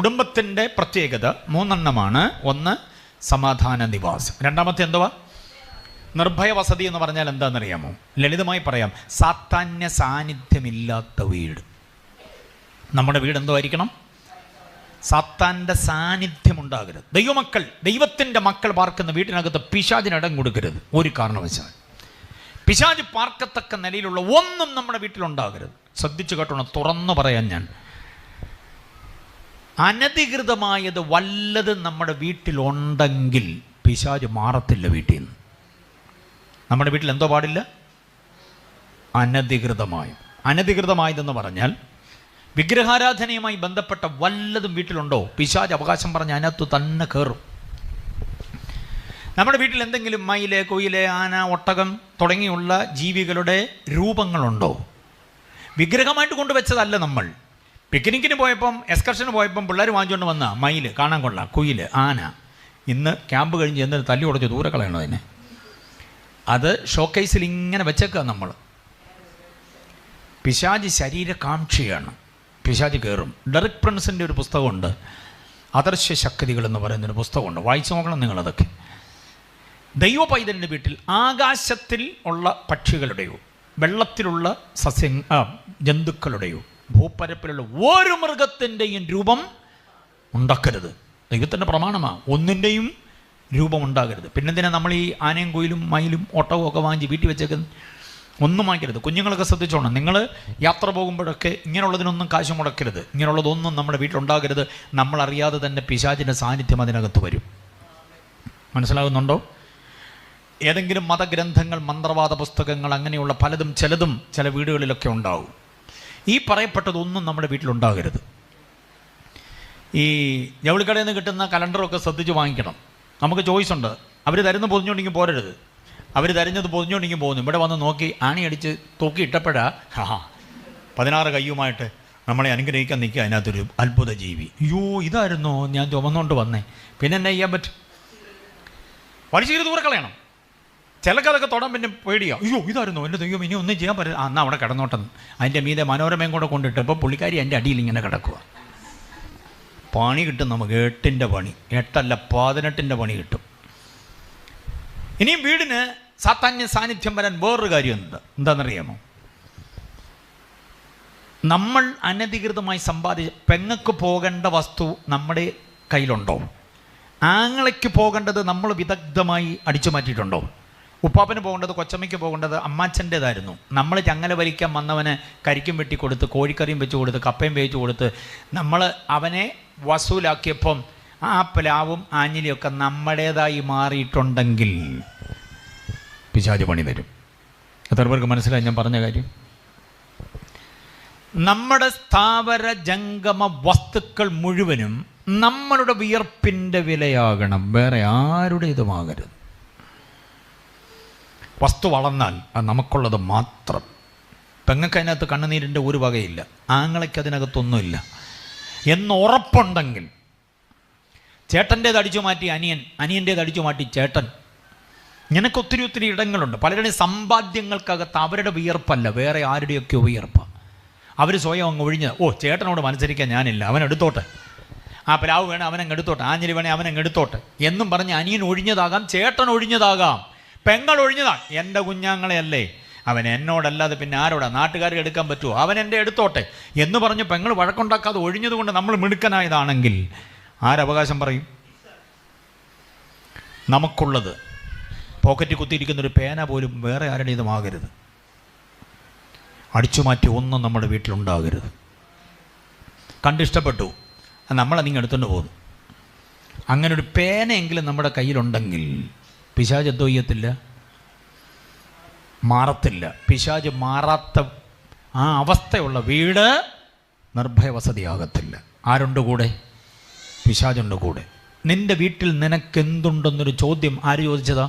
കുടുംബത്തിൻ്റെ പ്രത്യേകത 3 എണ്ണമാണ്. ഒന്ന്, സമാധാന നിവാസം. രണ്ടാമത്തെ എന്തുവാ? നിർഭയ വസതി എന്ന് പറഞ്ഞാൽ എന്താണെന്നറിയാമോ? ലളിതമായി പറയാം, സാത്താന്യ സാന്നിധ്യമില്ലാത്ത വീട്. നമ്മുടെ വീട് എന്തോ ആയിരിക്കണം? സാത്താൻ്റെ സാന്നിധ്യം ഉണ്ടാകരുത്. ദൈവത്തിൻ്റെ മക്കൾ പാർക്കുന്ന വീട്ടിനകത്ത് പിശാചിനിടം കൊടുക്കരുത് ഒരു കാരണവശാൽ. പിശാച് പാർക്കത്തക്ക നിലയിലുള്ള ഒന്നും നമ്മുടെ വീട്ടിലുണ്ടാകരുത്. ശ്രദ്ധിച്ചു കേട്ടോണം, തുറന്നു പറയാൻ ഞാൻ. അനധികൃതമായത് വല്ലതും നമ്മുടെ വീട്ടിലുണ്ടെങ്കിൽ പിശാച് മാറത്തില്ല വീട്ടിൽ നിന്ന്. നമ്മുടെ വീട്ടിൽ എന്തോ പാടില്ല? അനധികൃതമായതെന്ന് പറഞ്ഞാൽ വിഗ്രഹാരാധനയുമായി ബന്ധപ്പെട്ട വല്ലതും വീട്ടിലുണ്ടോ, പിശാച് അവകാശം പറഞ്ഞ് അതിനകത്ത് തന്നെ കയറും. നമ്മുടെ വീട്ടിൽ എന്തെങ്കിലും മയില്, കുയില്, ആന, ഒട്ടകം തുടങ്ങിയുള്ള ജീവികളുടെ രൂപങ്ങളുണ്ടോ? വിഗ്രഹമായിട്ട് കൊണ്ടുവച്ചതല്ല. നമ്മൾ പിക്നിക്കിന് പോയപ്പം, എക്സ്കർഷന് പോയപ്പം പിള്ളേർ വാങ്ങിച്ചുകൊണ്ട് വന്ന മയിൽ കാണാൻ കൊള്ളാം, കുയില്, ആന. ഇന്ന് ക്യാമ്പ് കഴിഞ്ഞ് എന്നിട്ട് തല്ലി ഉടച്ച് ദൂരെ കളയണം അതിനെ. അത് ഷോക്കേസിൽ ഇങ്ങനെ വെച്ചേക്കുക നമ്മൾ. പിശാച് ശരീരകാംക്ഷിയാണ്, പിശാച് കയറും. ഡെറിക് പ്രിൻസിൻ്റെ ഒരു പുസ്തകമുണ്ട്, അദർശ്യ ശക്തികൾ എന്ന് പറയുന്നൊരു പുസ്തകമുണ്ട്, വായിച്ചു നോക്കണം നിങ്ങളതൊക്കെ. ദൈവ പൈതലിൻ്റെ വീട്ടിൽ ആകാശത്തിൽ ഉള്ള പക്ഷികളുടെയോ വെള്ളത്തിലുള്ള ജന്തുക്കളുടെയോ ഭൂപ്പരപ്പിലുള്ള ഒരു മൃഗത്തിൻ്റെയും രൂപം ഉണ്ടാക്കരുത്. ദൈവത്തിൻ്റെ പ്രമാണമാണ്, ഒന്നിൻ്റെയും രൂപം ഉണ്ടാകരുത്. പിന്നെന്തിനാ നമ്മൾ ഈ ആനയും കുയിലും മയിലും ഒട്ടകവും ഒക്കെ വാങ്ങി വീട്ടിൽ വെച്ചേക്കുന്നത്? ഒന്നും വാങ്ങിക്കരുത്. കുഞ്ഞുങ്ങളൊക്കെ ശ്രദ്ധിച്ചോണം, നിങ്ങൾ യാത്ര പോകുമ്പോഴൊക്കെ ഇങ്ങനെയുള്ളതിനൊന്നും കാശ് മുടക്കരുത്. ഇങ്ങനെയുള്ളതൊന്നും നമ്മുടെ വീട്ടിലുണ്ടാകരുത്. നമ്മളറിയാതെ തന്നെ പിശാചിൻ്റെ സാന്നിധ്യം അതിനകത്ത് വരും. മനസ്സിലാകുന്നുണ്ടോ? ഏതെങ്കിലും മതഗ്രന്ഥങ്ങൾ, മന്ത്രവാദ പുസ്തകങ്ങൾ, അങ്ങനെയുള്ള ചിലതും ചില വീടുകളിലൊക്കെ ഉണ്ടാവും. ഈ പറയപ്പെട്ടതൊന്നും നമ്മുടെ വീട്ടിലുണ്ടാകരുത്. ഈ ജൗളിക്കടയിൽ നിന്ന് കിട്ടുന്ന കലണ്ടറൊക്കെ ശ്രദ്ധിച്ച് വാങ്ങിക്കണം. നമുക്ക് ചോയ്സ് ഉണ്ട്. അവർ തരുന്ന പൊതിഞ്ഞുകൊണ്ടെങ്കിൽ പോരരുത്. അവർ തരുന്നത് പൊതിഞ്ഞുകൊണ്ടെങ്കിൽ പോകുന്നു. ഇവിടെ വന്ന് നോക്കി ആണിയടിച്ച് തൂക്കി ഇട്ടപ്പോഴാ 16 കയ്യുമായിട്ട് നമ്മളെ അനുഗ്രഹിക്കാൻ നിൽക്കുക അതിനകത്തൊരു അത്ഭുത ജീവി. അയ്യോ, ഇതായിരുന്നോ ഞാൻ ചുമന്നുകൊണ്ട് വന്നേ. പിന്നെ എന്നാ ചെയ്യാൻ പറ്റും? വലിച്ചു ദൂരെ കളയണം. ചിലക്കതൊക്കെ തൊടാൻ പിന്നെ പേടിയോ, അയ്യോ ഇതായിരുന്നു എൻ്റെ ദൈവം, ഇനി ഒന്നും ചെയ്യാൻ പറ്റില്ല, എന്നാൽ അവിടെ കിടന്നോട്ടെന്ന്. അതിൻ്റെ മീതെ മനോരമയും കൂടെ കൊണ്ടിട്ട് ഇപ്പോൾ പുള്ളിക്കാരി എൻ്റെ അടിയിൽ ഇങ്ങനെ കിടക്കുക. പണി കിട്ടും നമുക്ക്, 8ൻ്റെ പണി, 8അല്ല 18ൻ്റെ പണി കിട്ടും. ഇനിയും വീടിന് സാത്താന്യ സാന്നിധ്യം വരാൻ വേറൊരു കാര്യം എന്താണെന്നറിയാമോ? നമ്മൾ അനധികൃതമായി പെങ്ങക്ക് പോകേണ്ട വസ്തു നമ്മുടെ കയ്യിലുണ്ടോ? ആങ്ങളയ്ക്ക് പോകേണ്ടത് നമ്മൾ വിദഗ്ധമായി അടിച്ചു മാറ്റിയിട്ടുണ്ടോ? ഉപ്പാപ്പന് പോകേണ്ടത്, കൊച്ചമ്മയ്ക്ക് പോകേണ്ടത് അമ്മാച്ചൻ്റേതായിരുന്നു. നമ്മൾ ചങ്ങല വലിക്കാൻ വന്നവന് കരിക്കും വെട്ടി കൊടുത്ത്, കോഴിക്കറിയും വെച്ച് കൊടുത്ത്, കപ്പയും വേവിച്ച് കൊടുത്ത് നമ്മൾ അവനെ വസൂലാക്കിയപ്പം ആ പ്ലാവും ആഞ്ഞിലിയൊക്കെ നമ്മുടേതായി മാറിയിട്ടുണ്ടെങ്കിൽ പിശാച് പണി തരും. എത്ര പേർക്ക് മനസ്സിലായി ഞാൻ പറഞ്ഞ കാര്യം? നമ്മുടെ സ്ഥാവര ജംഗമ വസ്തുക്കൾ മുഴുവനും നമ്മളുടെ വിയർപ്പിൻ്റെ വിലയാകണം, വേറെ ആരുടേതുമാകരുത്. വസ്തു വളർന്നാൽ അത് നമുക്കുള്ളത് മാത്രം. പെങ്ങൾക്ക് അതിനകത്ത് കണ്ണുനീരിൻ്റെ ഒരു വകയില്ല, ആങ്ങളയ്ക്ക് അതിനകത്തൊന്നുമില്ല എന്ന് ഉറപ്പുണ്ടെങ്കിൽ, ചേട്ടൻ്റേത് അടിച്ചു മാറ്റി അനിയൻ, അനിയൻ്റേത് അടിച്ചു മാറ്റി ചേട്ടൻ, ഇങ്ങനൊക്കെ ഒത്തിരി ഇടങ്ങളുണ്ട്. പലരുടെയും സമ്പാദ്യങ്ങൾക്കകത്ത് അവരുടെ വിയർപ്പല്ല, വേറെ ആരുടെയൊക്കെയോ വിയർപ്പാണ്. അവർ സ്വയം അങ്ങ് ഒഴിഞ്ഞ്, ചേട്ടനോട് മത്സരിക്കാൻ ഞാനില്ല, അവൻ എടുത്തോട്ടെ, ആ പ്ലാവ് വേണേൽ അവനങ്ങ് എടുത്തോട്ടെ, ആഞ്ഞിലി വേണേൽ അവനങ്ങ് എടുത്തോട്ടെ എന്നും പറഞ്ഞ് അനിയൻ ഒഴിഞ്ഞതാകാം, ചേട്ടൻ ഒഴിഞ്ഞതാകാം, പെങ്ങൾ ഒഴിഞ്ഞതാ. എൻ്റെ കുഞ്ഞാങ്ങളെ അല്ലേ, അവൻ എന്നോടല്ലാതെ പിന്നെ ആരോടാ, നാട്ടുകാർക്ക് എടുക്കാൻ പറ്റുമോ, അവൻ എൻ്റെ എടുത്തോട്ടെ എന്ന് പറഞ്ഞ് പെങ്ങൾ വഴക്കുണ്ടാക്കാതെ ഒഴിഞ്ഞതുകൊണ്ട് നമ്മൾ മിടുക്കനായതാണെങ്കിൽ ആരവകാശം പറയും? നമുക്കുള്ളത് പോക്കറ്റ് കുത്തിയിരിക്കുന്നൊരു പേന പോലും വേറെ ആരുടേതുമാകരുത്. അടിച്ചുമാറ്റി ഒന്നും നമ്മുടെ വീട്ടിലുണ്ടാകരുത്. കണ്ടിഷ്ടപ്പെട്ടു, നമ്മളതിങ്ങ് എടുത്തുകൊണ്ട് പോകുന്നു. അങ്ങനെ ഒരു പേനയെങ്കിലും നമ്മുടെ കയ്യിലുണ്ടെങ്കിൽ പിശാച് എന്തോ ചെയ്യത്തില്ല, മാറത്തില്ല. പിശാച് മാറാത്ത ആ അവസ്ഥയുള്ള വീട് നിർഭയവസതിയാകത്തില്ല. ആരുണ്ട് കൂടെ? പിശാചുണ്ട് കൂടെ. നിൻ്റെ വീട്ടിൽ നിനക്കെന്തുണ്ടെന്നൊരു ചോദ്യം ആര് ചോദിച്ചതാ?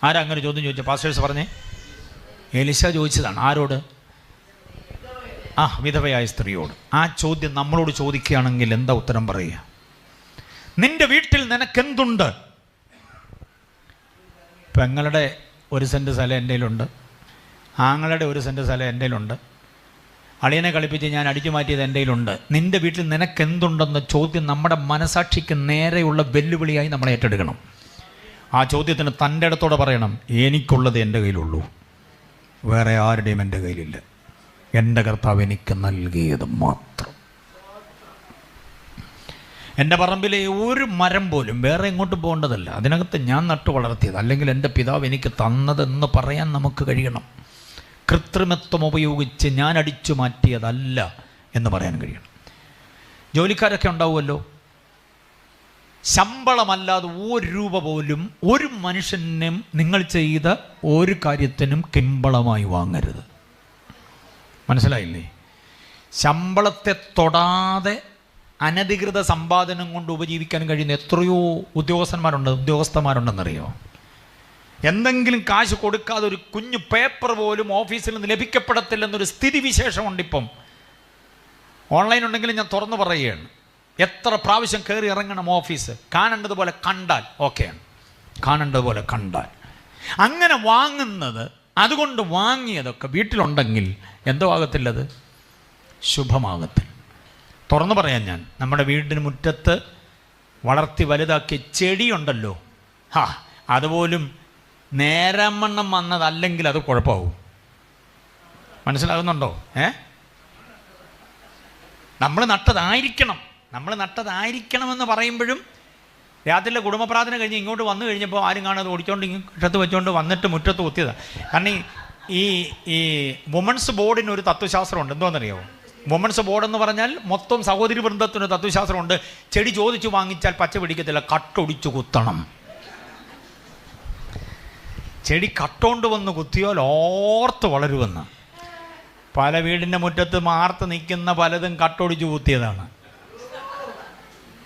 ആരാ അങ്ങനെ ചോദ്യം ചോദിച്ചത്? പാസ്റ്റേഴ്സ് പറഞ്ഞേ, എലിശ ചോദിച്ചതാണ്. ആരോട്? വിധവയായ സ്ത്രീയോട്. ആ ചോദ്യം നമ്മളോട് ചോദിക്കുകയാണെങ്കിൽ എന്താ ഉത്തരം പറയുക? നിൻ്റെ വീട്ടിൽ നിനക്കെന്തുണ്ട്? പെങ്ങളുടെ 1 സെൻറ്റ് സ്ഥലം എൻ്റെ കയ്യിലുണ്ട്, ആങ്ങളുടെ 1 സെൻറ്റ് സ്ഥലം എൻ്റെ കയ്യിലുണ്ട്, അളിയനെ കളിപ്പിച്ച് ഞാൻ അടിച്ചു മാറ്റിയത് എൻ്റെ കയ്യിലുണ്ട്. നിൻ്റെ വീട്ടിൽ നിനക്കെന്തുണ്ടെന്ന ചോദ്യം നമ്മുടെ മനസാക്ഷിക്ക് നേരെയുള്ള വെല്ലുവിളിയായി നമ്മൾ ഏറ്റെടുക്കണം. ആ ചോദ്യത്തിന് തൻ്റെ അടുത്തോടെ പറയണം, എനിക്കുള്ളത് എൻ്റെ കയ്യിലുള്ളൂ, വേറെ ആരുടെയും എൻ്റെ കയ്യിലില്ല, എൻ്റെ കർത്താവ് എനിക്ക് നൽകിയത് മാത്രം. എൻ്റെ പറമ്പിലെ ഒരു മരം പോലും വേറെ എങ്ങോട്ട് പോകേണ്ടതല്ല, അതിനകത്ത് ഞാൻ നട്ടു വളർത്തിയത്, അല്ലെങ്കിൽ എൻ്റെ പിതാവ് എനിക്ക് തന്നതെന്ന് പറയാൻ നമുക്ക് കഴിയണം. കൃത്രിമത്വം ഉപയോഗിച്ച് ഞാൻ അടിച്ചു മാറ്റിയതല്ല എന്ന് പറയാൻ കഴിയണം. ജോലിക്കാരൊക്കെ ഉണ്ടാവുമല്ലോ, ശമ്പളമല്ലാതെ ഒരു രൂപ പോലും ഒരു മനുഷ്യനും നിങ്ങൾ ചെയ്ത ഒരു കാര്യത്തിനും കിമ്പളമായി വാങ്ങരുത്. മനസ്സിലായില്ലേ? ശമ്പളത്തെ തൊടാതെ അനധികൃത സമ്പാദനം കൊണ്ട് ഉപജീവിക്കാൻ കഴിയുന്ന എത്രയോ ഉദ്യോഗസ്ഥന്മാരുണ്ടെന്നറിയോ? എന്തെങ്കിലും കാശ് കൊടുക്കാതെ ഒരു കുഞ്ഞു പേപ്പർ പോലും ഓഫീസിൽ നിന്ന് ലഭിക്കപ്പെടത്തില്ലെന്നൊരു സ്ഥിതിവിശേഷമുണ്ട് ഇപ്പം. ഓൺലൈൻ ഉണ്ടെങ്കിലും ഞാൻ തുറന്നു പറയുകയാണ്. എത്ര പ്രാവശ്യം കയറി ഇറങ്ങണം ഓഫീസ്, കാണേണ്ടതുപോലെ കണ്ടാൽ ഓക്കെയാണ്, കാണേണ്ടതുപോലെ കണ്ടാൽ. അങ്ങനെ വാങ്ങുന്നത്, അതുകൊണ്ട് വാങ്ങിയതൊക്കെ വീട്ടിലുണ്ടെങ്കിൽ എന്തോ ആകത്തില്ലത്, ശുഭമാകത്തില്ല. തുറന്നു പറയാൻ ഞാൻ, നമ്മുടെ വീടിന് മുറ്റത്ത് വളർത്തി വലുതാക്കിയ ചെടിയുണ്ടല്ലോ, അതുപോലും നേരമണ്ണം വന്നതല്ലെങ്കിൽ അത് കുഴപ്പമാവും. മനസ്സിലാകുന്നുണ്ടോ? നമ്മൾ നട്ടതായിരിക്കണമെന്ന് പറയുമ്പോഴും രാത്രിയിലെ കുടുംബ പ്രാർത്ഥന കഴിഞ്ഞ് ഇങ്ങോട്ട് വന്നു കഴിഞ്ഞപ്പോൾ ആരും കാണാതെ ഓടിച്ചോണ്ട് ഇങ്ങോട്ട് വെച്ചുകൊണ്ട് വന്നിട്ട് മുറ്റത്ത് കുത്തിയതാണ്. കാരണം ഈ വുമൺസ് ബോർഡിനൊരു തത്വശാസ്ത്രമുണ്ട്. എന്തോന്നറിയാമോ? വുമൺസ് ബോർഡ് എന്ന് പറഞ്ഞാൽ മൊത്തം സഹോദരി വൃന്ദത്തിനൊരു തത്വശാസ്ത്രമുണ്ട്. ചെടി ചോദിച്ചു വാങ്ങിച്ചാൽ പച്ച പിടിക്കത്തില്ല, കട്ടൊടിച്ചു കുത്തണം. ചെടി കട്ടോണ്ട് വന്ന് കുത്തിയാൽ ഓർത്ത് വളരുമെന്ന്. പല വീടിൻ്റെ മുറ്റത്ത് മാർത്ത് നിൽക്കുന്ന പലതും കട്ടൊടിച്ചു കുത്തിയതാണ്.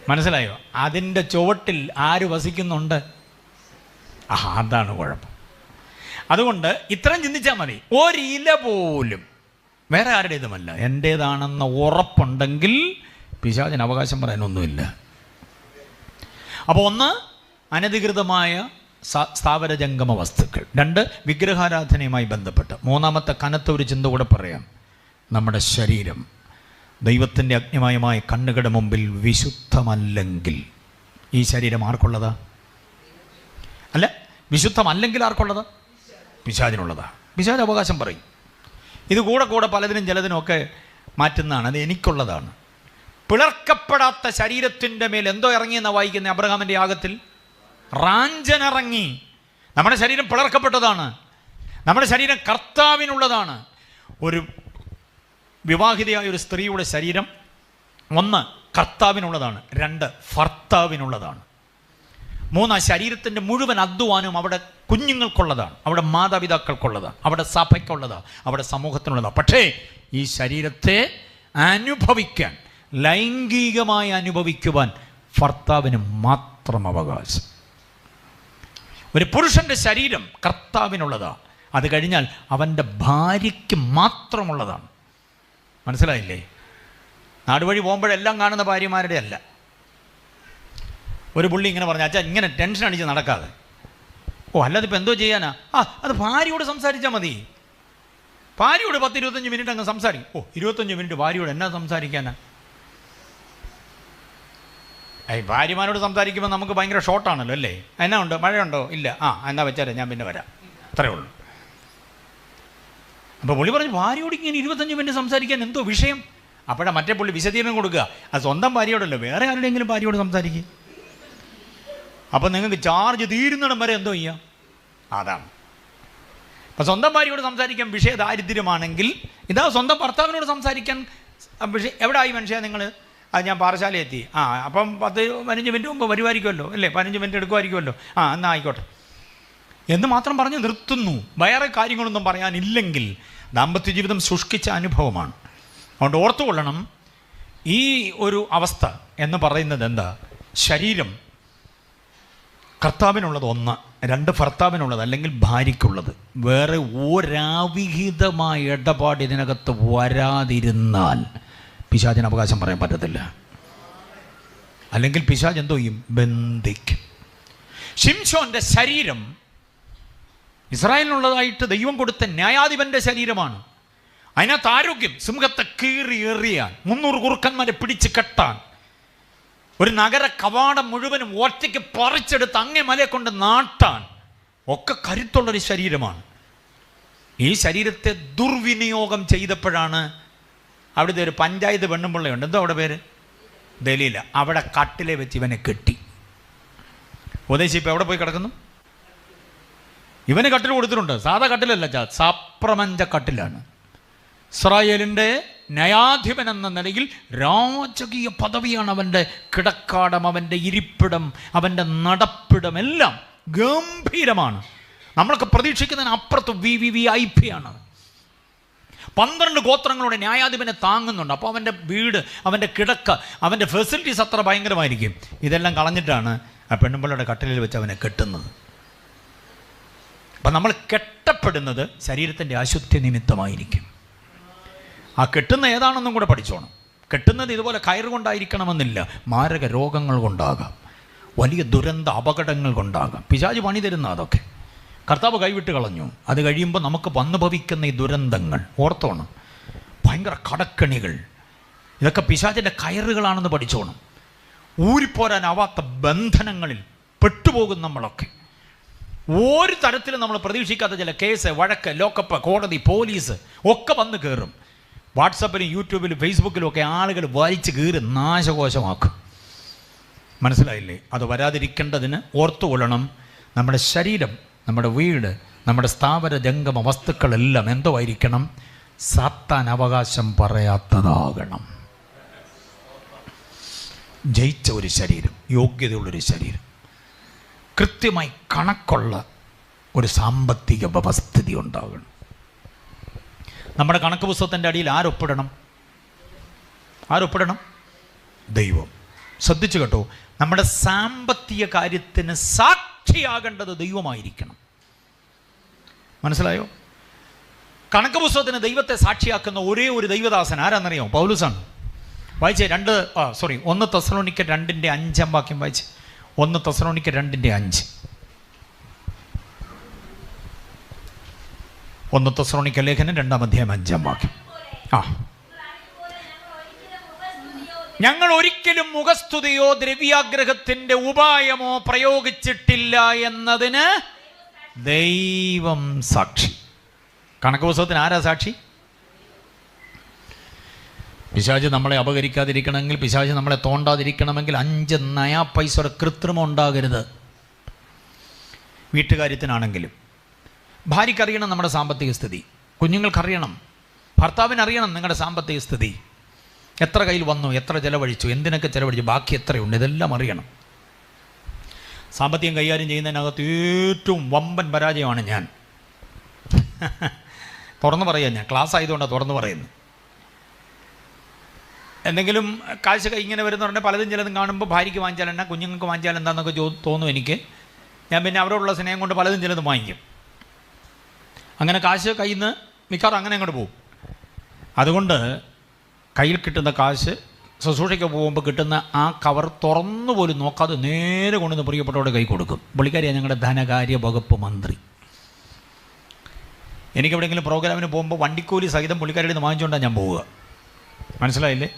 മനസ്സിലായോ? അതിൻ്റെ ചുവട്ടിൽ ആര് വസിക്കുന്നുണ്ട്? അതാണ് കുഴപ്പം. അതുകൊണ്ട് ഇത്രയും ചിന്തിച്ചാൽ മതി. ഒരില പോലും വേറെ ആരുടേതുമല്ല, എൻ്റേതാണെന്ന ഉറപ്പുണ്ടെങ്കിൽ പിശാചിന് അവകാശം പറയാനൊന്നുമില്ല. അപ്പോൾ ഒന്ന്, അനധികൃതമായ സ്ഥാവര ജംഗമ വസ്തുക്കൾ. രണ്ട്, വിഗ്രഹാരാധനയുമായി ബന്ധപ്പെട്ട്. മൂന്നാമത്തെ കനത്ത ഒരു ചിന്ത കൂടെ പറയാം. നമ്മുടെ ശരീരം ദൈവത്തിൻ്റെ അഗ്നിമയമായ കണ്ണുകളുടെ മുമ്പിൽ വിശുദ്ധമല്ലെങ്കിൽ ഈ ശരീരം ആർക്കുള്ളതാ? അല്ല, വിശുദ്ധമല്ലെങ്കിൽ ആർക്കുള്ളതാ? പിശാചിനുള്ളതാ. പിശാച് അവകാശം പറയും. ഇത് കൂടെ പലതിനും ചിലതിനുമൊക്കെ മാറ്റുന്നതാണ്. അത് എനിക്കുള്ളതാണ്. പിളർക്കപ്പെടാത്ത ശരീരത്തിൻ്റെ മേൽ എന്തോ ഇറങ്ങിയെന്നാണ് വായിക്കുന്നത് അബ്രഹാമിൻ്റെ യാഗത്തിൽ. റാഞ്ചനിറങ്ങി. നമ്മുടെ ശരീരം പിളർക്കപ്പെട്ടതാണ്. നമ്മുടെ ശരീരം കർത്താവിനുള്ളതാണ്. ഒരു വിവാഹിതയായ ഒരു സ്ത്രീയുടെ ശരീരം ഒന്ന് കർത്താവിനുള്ളതാണ്, രണ്ട് ഭർത്താവിനുള്ളതാണ്, മൂന്ന് ആ ശരീരത്തിൻ്റെ മുഴുവൻ അധ്വാനവും അവിടെ കുഞ്ഞുങ്ങൾക്കുള്ളതാണ്, അവിടെ മാതാപിതാക്കൾക്കുള്ളതാണ്, അവിടെ സഭയ്ക്കുള്ളതാണ്, അവിടെ സമൂഹത്തിനുള്ളതാണ്. പക്ഷേ ഈ ശരീരത്തെ അനുഭവിക്കാൻ, ലൈംഗികമായി അനുഭവിക്കുവാൻ ഭർത്താവിന് മാത്രം അവകാശം. ഒരു പുരുഷൻ്റെ ശരീരം കർത്താവിനുള്ളതാണ്. അത് കഴിഞ്ഞാൽ അവൻ്റെ ഭാര്യയ്ക്ക് മാത്രമുള്ളതാണ്. മനസ്സിലായില്ലേ? നാടുവഴി പോകുമ്പോഴെല്ലാം കാണുന്ന ഭാര്യമാരുടെ അല്ല. ഒരു പുള്ളി ഇങ്ങനെ പറഞ്ഞു, അച്ഛാ ഇങ്ങനെ ടെൻഷൻ അടിച്ച് നടക്കാതെ. അല്ലാതെ ഇപ്പം എന്തോ ചെയ്യാനാ? അത് ഭാര്യയോട് സംസാരിച്ചാൽ മതി. ഭാര്യയോട് 10-25 മിനിറ്റ് അങ്ങ് സംസാരിക്കും. 25 മിനിറ്റ് ഭാര്യയോട് എന്നാ സംസാരിക്കാനാ? ഭാര്യമാരോട് സംസാരിക്കുമ്പോൾ നമുക്ക് ഭയങ്കര ഷോർട്ടാണല്ലോ അല്ലേ? എന്നാ ഉണ്ട്, മഴയുണ്ടോ? ഇല്ല. എന്നാ വെച്ചാലേ ഞാൻ പിന്നെ വരാം, അത്രേ ഉള്ളൂ. അപ്പോൾ പുള്ളി പറഞ്ഞു, ഭാര്യയോട് ഇങ്ങനെ 25 മിനിറ്റ് സംസാരിക്കാൻ എന്തോ വിഷയം? അപ്പോഴാണ് മറ്റേ പുള്ളി വിശദീകരണം കൊടുക്കുക, അത് സ്വന്തം ഭാര്യയോടല്ലോ, വേറെ ആരുടെയെങ്കിലും ഭാര്യയോട് സംസാരിക്കുക. അപ്പം നിങ്ങൾക്ക് ചാർജ് തീരുന്നിടം വരെ എന്തോ ചെയ്യാം? അതാണ്. അപ്പം സ്വന്തം ഭാര്യയോട് സംസാരിക്കാൻ വിഷയ ദാരിദ്ര്യമാണെങ്കിൽ, ഇതാ സ്വന്തം ഭർത്താവിനോട് സംസാരിക്കാൻ വിഷയം. എവിടെ ആയി മനുഷ്യ നിങ്ങൾ? അത് ഞാൻ പാറശാല എത്തി. അപ്പം 10-15 മിനിറ്റ് മുമ്പ് വരുമായിരിക്കുമല്ലോ അല്ലേ? 15 മിനിറ്റ് എടുക്കുമായിരിക്കുമല്ലോ. എന്നാൽ ആയിക്കോട്ടെ എന്ന് മാത്രം പറഞ്ഞ് നിർത്തുന്നു. വേറെ കാര്യങ്ങളൊന്നും പറയാനില്ലെങ്കിൽ ദാമ്പത്യ ജീവിതം ശുഷ്കിച്ച അനുഭവമാണ്. അതുകൊണ്ട് ഓർത്തുകൊള്ളണം, ഈ ഒരു അവസ്ഥ എന്ന് പറയുന്നത് എന്താ? ശരീരം കർത്താവിനുള്ളത് ഒന്ന്, രണ്ട് ഭർത്താവിനുള്ളത് അല്ലെങ്കിൽ ഭാര്യയ്ക്കുള്ളത്. വേറെ ഒരാവിഹിതമായ ഇടപാട് ഇതിനകത്ത് വരാതിരുന്നാൽ പിശാചിന് അവകാശം പറയാൻ പറ്റത്തില്ല. അല്ലെങ്കിൽ പിശാച് എന്തോ ചെയ്യും? ബന്ധിക്കും. ശിംശോന്റെ ശരീരം ഇസ്രായേലിനുള്ളതായിട്ട് ദൈവം കൊടുത്ത ന്യായാധിപൻ്റെ ശരീരമാണ്. അതിനകത്ത് ആരോഗ്യം. സിംഹത്തെ കീറി എറിയാൻ, 300 കുറുക്കന്മാരെ പിടിച്ച് കെട്ടാൻ, ഒരു നഗര കവാടം മുഴുവനും ഒറ്റയ്ക്ക് പറിച്ചെടുത്ത് അങ്ങേ മലയെ കൊണ്ട് നാട്ടാൻ ഒക്കെ കരുത്തുള്ളൊരു ശരീരമാണ്. ഈ ശരീരത്തെ ദുർവിനിയോഗം ചെയ്തപ്പോഴാണ് അവിടുത്തെ ഒരു പഞ്ചായത്ത് പെണ്ണുമ്പിള്ളയുണ്ട്, എന്തോ അവിടെ പേര്, ദലീല. അവിടെ കട്ടിലെ വെച്ച് ഇവനെ കെട്ടി. ഉപദേശി ഇപ്പം എവിടെ പോയി കിടക്കുന്നു? ഇവന് കട്ടിൽ കൊടുത്തിട്ടുണ്ട്. സാധാ കട്ടിലല്ല, സപ്രമഞ്ച കട്ടിലാണ്. ഇസ്രായേലിൻ്റെ ന്യായാധിപൻ എന്ന നിലയിൽ രാജകീയ പദവിയാണ് അവൻ്റെ കിടക്കാടം, അവൻ്റെ ഇരിപ്പിടം, അവൻ്റെ നടപ്പിടം എല്ലാം ഗംഭീരമാണ്. നമ്മളൊക്കെ പ്രതീക്ഷിക്കുന്നതിന് അപ്പുറത്ത് VIP ആണ്. 12 ഗോത്രങ്ങളുടെ ന്യായാധിപനെ താങ്ങുന്നുണ്ട്. അപ്പോൾ അവൻ്റെ വീട്, അവൻ്റെ കിടക്ക, അവൻ്റെ ഫെസിലിറ്റീസ് അത്ര ഭയങ്കരമായിരിക്കും. ഇതെല്ലാം കളഞ്ഞിട്ടാണ് ആ പെണ്ണുമ്പിള്ളയുടെ കട്ടിലിൽ വെച്ച് അവനെ കെട്ടുന്നത്. അപ്പം നമ്മൾ കെട്ടപ്പെടുന്നത് ശരീരത്തിൻ്റെ അശുദ്ധി നിമിത്തമായിരിക്കും. ആ കെട്ടുന്ന ഏതാണെന്നും കൂടെ പഠിച്ചോണം. കെട്ടുന്നത് ഇതുപോലെ കയറുകൊണ്ടായിരിക്കണമെന്നില്ല. മാരക രോഗങ്ങൾ കൊണ്ടാകാം, വലിയ ദുരന്ത അപകടങ്ങൾ കൊണ്ടാകാം. പിശാച് പണി തരുന്ന അതൊക്കെ കർത്താവ് കൈവിട്ട് കളഞ്ഞു. അത് കഴിയുമ്പോൾ നമുക്ക് വന്നു ഭവിക്കുന്ന ഈ ദുരന്തങ്ങൾ ഓർത്തോണം. ഭയങ്കര കടക്കണികൾ, ഇതൊക്കെ പിശാചിൻ്റെ കയറുകളാണെന്ന് പഠിച്ചോണം. ഊരിപ്പോരാനാവാത്ത ബന്ധനങ്ങളിൽ പെട്ടുപോകും നമ്മളൊക്കെ. ഒരു തരത്തിലും നമ്മൾ പ്രതീക്ഷിക്കാത്ത ചില കേസ്, വഴക്ക്, ലോക്കപ്പ്, കോടതി, പോലീസ് ഒക്കെ വന്ന് കയറും. വാട്സപ്പിലും യൂട്യൂബിലും ഫേസ്ബുക്കിലും ഒക്കെ ആളുകൾ വലിച്ച് കീറി നാശകോശമാക്കും. മനസ്സിലായില്ലേ? അത് വരാതിരിക്കേണ്ടതിന് ഓർത്തുകൊള്ളണം. നമ്മുടെ ശരീരം, നമ്മുടെ വീട്, നമ്മുടെ സ്ഥാവര ജംഗമ വസ്തുക്കളെല്ലാം എന്തോ ആയിരിക്കണം? സാത്താൻ അവകാശം പറയാത്തതാകണം. ജയിച്ച ഒരു ശരീരം, യോഗ്യതയുള്ളൊരു ശരീരം, കൃത്യമായി കണക്കുള്ള ഒരു സാമ്പത്തിക വ്യവസ്ഥിതി ഉണ്ടാകണം. നമ്മുടെ കണക്ക് പുസ്തകത്തിൻ്റെ അടിയിൽ ആരൊപ്പിടണം? ദൈവം. ശ്രദ്ധിച്ചു കേട്ടോ, നമ്മുടെ സാമ്പത്തിക കാര്യത്തിന് സാക്ഷിയാകേണ്ടത് ദൈവമായിരിക്കണം. മനസ്സിലായോ? കണക്ക് പുസ്തകത്തിന് ദൈവത്തെ സാക്ഷിയാക്കുന്ന ഒരേ ഒരു ദൈവദാസൻ ആരാന്നറിയോ? പൗലോസാണ്. വായിച്ചേ 1 തെസ്സലോനിക്കർ 2:5 വാക്യം വായിച്ച്. 1 തെസ്സലോനിക്കർ 2:5. 1 തെസ്സലോനിക്കർ ലേഖനം 2-ാം അധ്യായം 5-ാം വാക്യം. ഞങ്ങൾ ഒരിക്കലും മുഖസ്തുതിയോ ദ്രവ്യാഗ്രഹത്തിൻ്റെ ഉപായമോ പ്രയോഗിച്ചിട്ടില്ല എന്നതിന് ദൈവം സാക്ഷി. കണക്ക് പുസ്തകത്തിന് ആരാ സാക്ഷി? പിശാച് നമ്മളെ അപകരിക്കാതിരിക്കണമെങ്കിൽ, പിശാച് നമ്മളെ തോണ്ടാതിരിക്കണമെങ്കിൽ 5 നയാ പൈസയുടെ കൃത്രിമം ഉണ്ടാകരുത്. വീട്ടുകാര്യത്തിനാണെങ്കിലും ഭാര്യയ്ക്കറിയണം നമ്മുടെ സാമ്പത്തിക സ്ഥിതി, കുഞ്ഞുങ്ങൾക്കറിയണം, ഭർത്താവിനറിയണം നിങ്ങളുടെ സാമ്പത്തിക സ്ഥിതി. എത്ര കയ്യിൽ വന്നു, എത്ര ചിലവഴിച്ചു, എന്തിനൊക്കെ ചിലവഴിച്ചു, ബാക്കി എത്രയുണ്ട്, ഇതെല്ലാം അറിയണം. സാമ്പത്തികം കൈകാര്യം ചെയ്യുന്നതിനകത്ത് ഏറ്റവും വമ്പൻ പരാജയമാണ് ഞാൻ. തുറന്നു പറയാം, ഞാൻ ക്ലാസ് ആയതുകൊണ്ടാണ് തുറന്നു പറയുന്നത്. എന്തെങ്കിലും കാഴ്ച ഇങ്ങനെ വരുന്നുണ്ടെങ്കിൽ പലതും ചിലതും കാണുമ്പോൾ ഭാര്യയ്ക്ക് വാങ്ങിച്ചാൽ എന്നാ, കുഞ്ഞുങ്ങൾക്ക് വാങ്ങിച്ചാൽ എന്താണെന്നൊക്കെ തോന്നും എനിക്ക്. ഞാൻ പിന്നെ അവരോടുള്ള സ്നേഹം കൊണ്ട് പലതും ചിലതും വാങ്ങിക്കും. അങ്ങനെ കാശ് കയ്യിൽ നിന്ന് മിക്കവാറും അങ്ങനെ അങ്ങോട്ട് പോകും. അതുകൊണ്ട് കയ്യിൽ കിട്ടുന്ന കാശ് ശുശ്രൂഷയ്ക്ക് പോകുമ്പോൾ കിട്ടുന്ന ആ കവർ തുറന്നു പോലും നോക്കാതെ നേരെ കൊണ്ടുവന്ന് പ്രിയപ്പെട്ടവരുടെ കൈ കൊടുക്കും. പുള്ളിക്കാരിയാണ് ഞങ്ങളുടെ ധനകാര്യ വകുപ്പ് മന്ത്രി. എനിക്കെവിടെയെങ്കിലും പ്രോഗ്രാമിന് പോകുമ്പോൾ വണ്ടിക്കൂലി സഹിതം പുള്ളിക്കാരിയുടെ നിന്ന് വാങ്ങിച്ചുകൊണ്ടാണ് ഞാൻ പോവുക. മനസ്സിലായില്ലേ?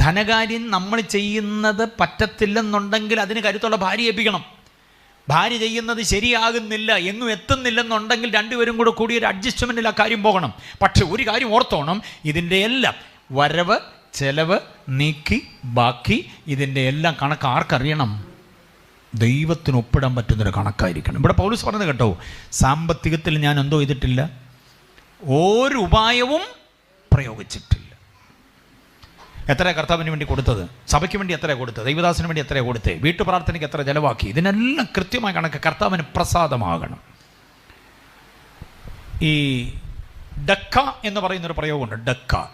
ധനകാര്യം നമ്മൾ ചെയ്യുന്നത് പറ്റത്തില്ലെന്നുണ്ടെങ്കിൽ അതിന് കരുത്തുള്ള ഭാര്യ ഏൽപ്പിക്കണം. ഭാര്യ ചെയ്യുന്നത് ശരിയാകുന്നില്ല, എങ്ങും എത്തുന്നില്ലെന്നുണ്ടെങ്കിൽ രണ്ടുപേരും കൂടെ കൂടി ഒരു അഡ്ജസ്റ്റ്മെൻറ്റിൽ ആ കാര്യം പോകണം. പക്ഷെ ഒരു കാര്യം ഓർത്തോണം, ഇതിൻ്റെ എല്ലാം വരവ് ചെലവ് നീക്കി ബാക്കി ഇതിൻ്റെ എല്ലാം കണക്ക് ആർക്കറിയണം? ദൈവത്തിന് ഒപ്പിടാൻ പറ്റുന്നൊരു കണക്കായിരിക്കണം. ഇവിടെ പൗലോസ് പറഞ്ഞത് കേട്ടോ, സാമ്പത്തികത്തിൽ ഞാൻ എന്തോ ചെയ്തിട്ടില്ല, ഒരു ഉപായവും പ്രയോഗിച്ചിട്ടില്ല. എത്ര കർത്താവിന് വേണ്ടി കൊടുത്തത്? സഭയ്ക്ക് വേണ്ടി എത്ര കൊടുത്തത്? ദൈവദാസന് വേണ്ടി എത്ര കൊടുത്തേ? വീട്ടുപ്രാർത്ഥനയ്ക്ക് എത്ര ചെലവാക്കി? ഇതിനെല്ലാം കൃത്യമായ കണക്ക് കർത്താവിന് പ്രസാദമാകണം. ഈ ഡക്ക എന്ന് പറയുന്നൊരു പ്രയോഗമുണ്ട്.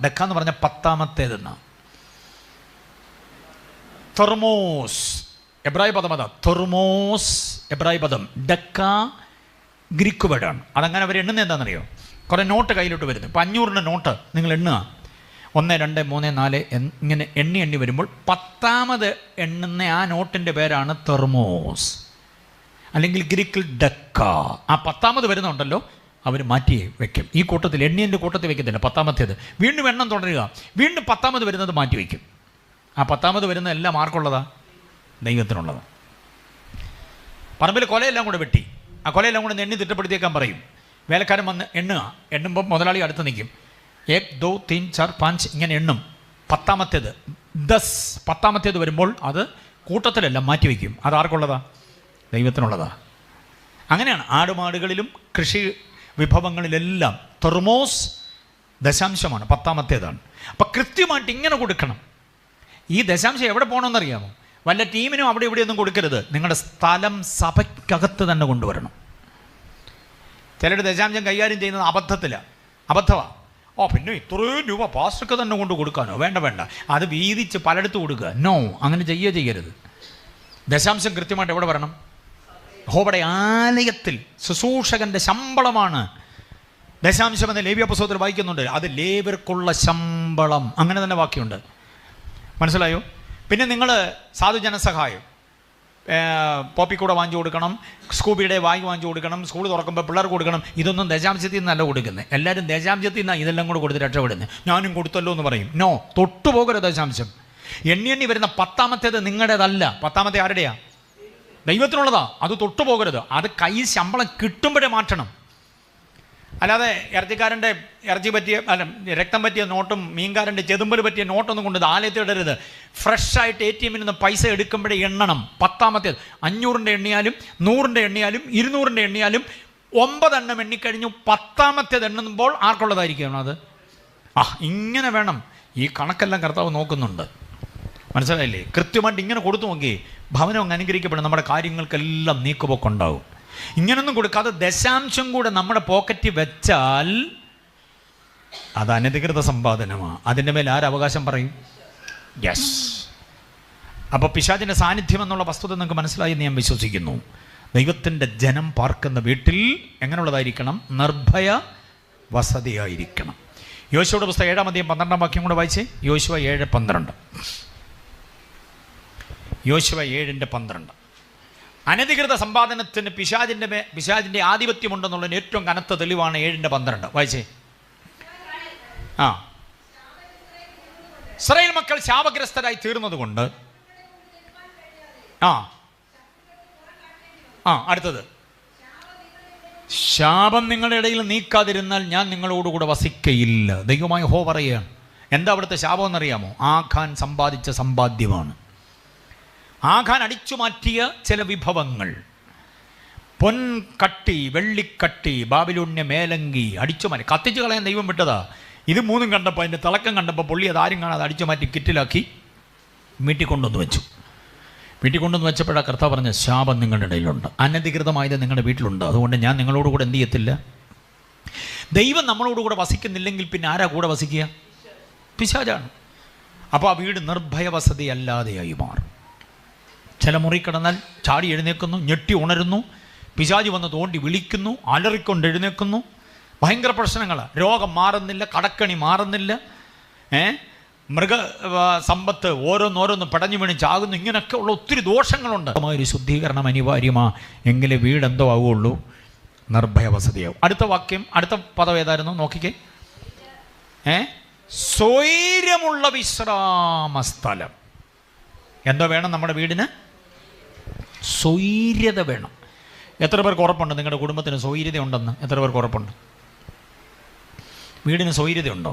ഡക്ക എന്ന് പറഞ്ഞാൽ 10ാമത്തേതെന്നാ. തെർമോസ് എബ്രായ പദം, അതാ തെർമോസ് എബ്രായ പദം. ഡക്ക ഗ്രീക്ക് വേർഡാണ്. അതങ്ങനെ അവർ എണ്ണുന്നത് എന്താണെന്നറിയോ? കുറേ നോട്ട് കയ്യിലോട്ട് വരുന്നു. ഇപ്പം 500ൻ്റെ നോട്ട് നിങ്ങൾ എണ്ണുക, 1 2 3 4 ഇങ്ങനെ എണ്ണി വരുമ്പോൾ 10ാമത് എണ്ണുന്ന ആ നോട്ടിൻ്റെ പേരാണ് തെർമോസ്, അല്ലെങ്കിൽ ഗ്രീക്കിൽ ഡക്ക. ആ 10ാമത് വരുന്നുണ്ടല്ലോ, അവർ മാറ്റി വയ്ക്കും. ഈ കൂട്ടത്തിൽ എണ്ണിയൻ്റെ കൂട്ടത്തിൽ വയ്ക്കത്തില്ല. 10ാമത്തേത് വീണ്ടും എണ്ണം തുടരുക, വീണ്ടും 10ാമത് വരുന്നത് മാറ്റി വയ്ക്കും. ആ 10ാമത് വരുന്ന എല്ലാം ആർക്കുള്ളതാ? ദൈവത്തിനുള്ളതാണ്. പറമ്പിൽ കൊലയെല്ലാം കൂടെ വെട്ടി, ആ കൊലയെല്ലാം കൂടെ എണ്ണി തിട്ടപ്പെടുത്തിയേക്കാൻ പറയും. വേലക്കാരൻ വന്ന് എണ്ണുമ്പോൾ മുതലാളി അടുത്ത് നിൽക്കും. 1 2 3 4 5 ഇങ്ങനെ എണ്ണും. 10ാമത്തേത് വരുമ്പോൾ അത് കൂട്ടത്തിലെല്ലാം മാറ്റി വയ്ക്കും. അത് ആർക്കുള്ളതാ? ദൈവത്തിനുള്ളതാ. അങ്ങനെയാണ് ആടുമാടുകളിലും കൃഷി വിഭവങ്ങളിലെല്ലാം തെർമോസ് ദശാംശമാണ്, 10ാമത്തേതാണ്. അപ്പം കൃത്യമായിട്ട് ഇങ്ങനെ കൊടുക്കണം. ഈ ദശാംശം എവിടെ പോകണമെന്നറിയാമോ? വല്ല ടീമിനും അവിടെ ഇവിടെയൊന്നും കൊടുക്കരുത്. നിങ്ങളുടെ സ്ഥലം സഭയ്ക്കകത്ത് തന്നെ കൊണ്ടുവരണം. ചിലർ ദശാംശം കൈകാര്യം ചെയ്യുന്നത് അബദ്ധമാണ്. പിന്നെ ഇത്രയും രൂപ പാസ്റ്റർക്ക് തന്നെ കൊണ്ട് കൊടുക്കാനോ? വേണ്ട, അത് വീതിച്ച് പലയിടത്ത് കൊടുക്കുക. നോ, അങ്ങനെ ചെയ്യരുത്. ദശാംശം കൃത്യമായിട്ട് എവിടെ വരണം? യഹോവയുടെ ആലയത്തിൽ. ശുശ്രൂഷകൻ്റെ ശമ്പളമാണ് ദശാംശം എന്ന് ലേവ്യ പുസ്തകത്തിൽ വായിക്കുന്നുണ്ട്. അത് ലേവ്യർക്കുള്ള ശമ്പളം, അങ്ങനെ തന്നെ വാക്യമുണ്ട്. മനസ്സിലായോ? പിന്നെ നിങ്ങൾ സാധുജനസഹായം, പോപ്പിക്കൂടെ വാങ്ങിച്ചു കൊടുക്കണം, സ്കൂബിയുടെ വാങ്ങിച്ചു കൊടുക്കണം, സ്കൂൾ തുറക്കുമ്പോൾ പിള്ളേർക്ക് കൊടുക്കണം. ഇതൊന്നും ദശാംശത്തിൽ നിന്നല്ല കൊടുക്കുന്നത്. എല്ലാവരും ദശാംശത്തിൽ നിന്നാണ് ഇതെല്ലാം കൂടെ കൊടുത്ത് രക്ഷപ്പെടുന്നത്. ഞാനും കൊടുത്തല്ലോ എന്ന് പറയും. നോ, തൊട്ടുപോകരുത് ദശാംശം. എണ്ണി വരുന്ന 10ാമത്തേത് നിങ്ങളുടേതല്ല. 10ാമത്തെ ആരുടെയാ? ദൈവത്തിനുള്ളതാ. അത് തൊട്ടുപോകരുത്. അത് കയ്യിൽ ശമ്പളം കിട്ടുമ്പോഴേ മാറ്റണം. അല്ലാതെ ഇറച്ചിക്കാരൻ്റെ ഇറച്ചി പറ്റിയ രക്തം പറ്റിയ നോട്ടും മീൻകാരൻ്റെ ചെതുമ്പൽ പറ്റിയ നോട്ടൊന്നും കൊണ്ട് ആലയത്തിൽ ഇടരുത്. ഫ്രഷായിട്ട് ATM നിന്ന് പൈസ എടുക്കുമ്പോഴേ എണ്ണണം. 10ാമത്തേത് 500ൻ്റെ എണ്ണിയാലും 100ൻ്റെ എണ്ണിയാലും 200ൻ്റെ എണ്ണിയാലും 9 എണ്ണം എണ്ണിക്കഴിഞ്ഞു 10ാമത്തേത് എണ്ണുമ്പോൾ ആർക്കുള്ളതായിരിക്കണം അത്? ഇങ്ങനെ വേണം. ഈ കണക്കെല്ലാം കർത്താവ് നോക്കുന്നുണ്ട്. മനസ്സിലായില്ലേ? കൃത്യമായിട്ട് ഇങ്ങനെ കൊടുത്തു നോക്കി ഭവനം അങ്ങ് അനുഗ്രഹിക്കപ്പെടും. നമ്മുടെ കാര്യങ്ങൾക്കെല്ലാം നീക്കുപോക്കുണ്ടാവും. ഇങ്ങനൊന്നും കൊടുക്കാതെ ദശാംശം കൂടെ നമ്മുടെ പോക്കറ്റിൽ വെച്ചാൽ അത് അനധികൃത സമ്പാദനമാണ്. അതിൻ്റെ മേൽ ആരവകാശം പറയും? യെസ്. അപ്പോൾ പിശാചിൻ്റെ സാന്നിധ്യം എന്നുള്ള വസ്തുത നിങ്ങൾക്ക് മനസ്സിലായി എന്ന് ഞാൻ വിശ്വസിക്കുന്നു. ദൈവത്തിൻ്റെ ജനം പാർക്കുന്ന വീട്ടിൽ എങ്ങനെയുള്ളതായിരിക്കണം? നിർഭയ വസതിയായിരിക്കണം. യോശുവയുടെ പുസ്തകം 7-ാം അധ്യായം 12-ാം വാക്യം കൂടെ വായിച്ചേ. യോശുവ 7:12. യോശുവ 7:12. അനധികൃത സമ്പാദനത്തിന് പിശാചിൻ്റെ ആധിപത്യമുണ്ടെന്നുള്ളതിന് ഏറ്റവും കനത്ത തെളിവാണ് 7:12. വായിച്ചേ. ഇസ്രായേൽ മക്കൾ ശാപഗ്രസ്തരായി തീർന്നതുകൊണ്ട് അടുത്തത്, ശാപം നിങ്ങളുടെ ഇടയിൽ നീക്കാതിരുന്നാൽ ഞാൻ നിങ്ങളോടുകൂടെ വസിക്കയില്ല. ദൈവമായ യഹോവ പറയുകയാണ്. എന്താ അവിടുത്തെ ശാപം എന്നറിയാമോ? ആഖാൻ സമ്പാദിച്ച സമ്പാദ്യമാണ്. ആഖാൻ അടിച്ചു മാറ്റിയ ചില വിഭവങ്ങൾ, പൊൻകട്ടി, വെള്ളിക്കട്ടി, ബാബിലോണ്യ മേലങ്കി അടിച്ചു മാറ്റി കത്തിച്ചു കളയാൻ ദൈവം വിട്ടതാ. ഇത് മൂന്നും കണ്ടപ്പോൾ, അതിൻ്റെ തിളക്കം കണ്ടപ്പോൾ പുള്ളി അതാരും കാണാതെ അടിച്ചു മാറ്റി കിറ്റിലാക്കി വീട്ടിൽ കൊണ്ടുവന്ന് വെച്ചു. വീട്ടിൽ കൊണ്ടുവന്ന് വെച്ചപ്പോഴാണ് കർത്താവ് പറഞ്ഞ ശാപം നിങ്ങളുടെ ഇടയിലുണ്ട്, അനധികൃതമായത് നിങ്ങളുടെ വീട്ടിലുണ്ട്. അതുകൊണ്ട് ഞാൻ നിങ്ങളോടുകൂടെ എന്ത് ചെയ്യത്തില്ല. ദൈവം നമ്മളോടുകൂടെ വസിക്കുന്നില്ലെങ്കിൽ പിന്നെ ആരാ കൂടെ വസിക്കുക? പിശാചാണ്. അപ്പോൾ ആ വീട് നിർഭയ വസതി അല്ലാതെയായി മാറും. ചില മുറി കിടന്നാൽ ചാടി എഴുന്നേൽക്കുന്നു, ഞെട്ടി ഉണരുന്നു, പിശാചി വന്ന് തോണ്ടി വിളിക്കുന്നു, അലറിക്കൊണ്ട് എഴുന്നേൽക്കുന്നു. ഭയങ്കര പ്രശ്നങ്ങളാണ്. രോഗം മാറുന്നില്ല, കടക്കണി മാറുന്നില്ല, മൃഗ സമ്പത്ത് ഓരോന്നോരോന്ന് പടഞ്ഞു വീണ് ചാകുന്നു. ഇങ്ങനെയൊക്കെ ഉള്ള ഒത്തിരി ദോഷങ്ങളുണ്ട്. ഒരു ശുദ്ധീകരണം അനിവാര്യമാ. എങ്കിലേ വീടെന്തോ ആവുകയുള്ളൂ, നിർഭയ വസതിയാവും. അടുത്ത വാക്യം, അടുത്ത പദം ഏതായിരുന്നു നോക്കിക്കേ. സ്വൈര്യമുള്ള വിശ്രാമസ്ഥലം. എന്തോ വേണം നമ്മുടെ വീടിന്? സ്വൈര്യത വേണം. എത്ര പേർക്ക് ഉറപ്പുണ്ട് നിങ്ങളുടെ കുടുംബത്തിന് സ്വൈര്യത ഉണ്ടെന്ന്? എത്ര പേർക്ക് ഉറപ്പുണ്ട്? വീടിന് സ്വൈര്യതയുണ്ടോ?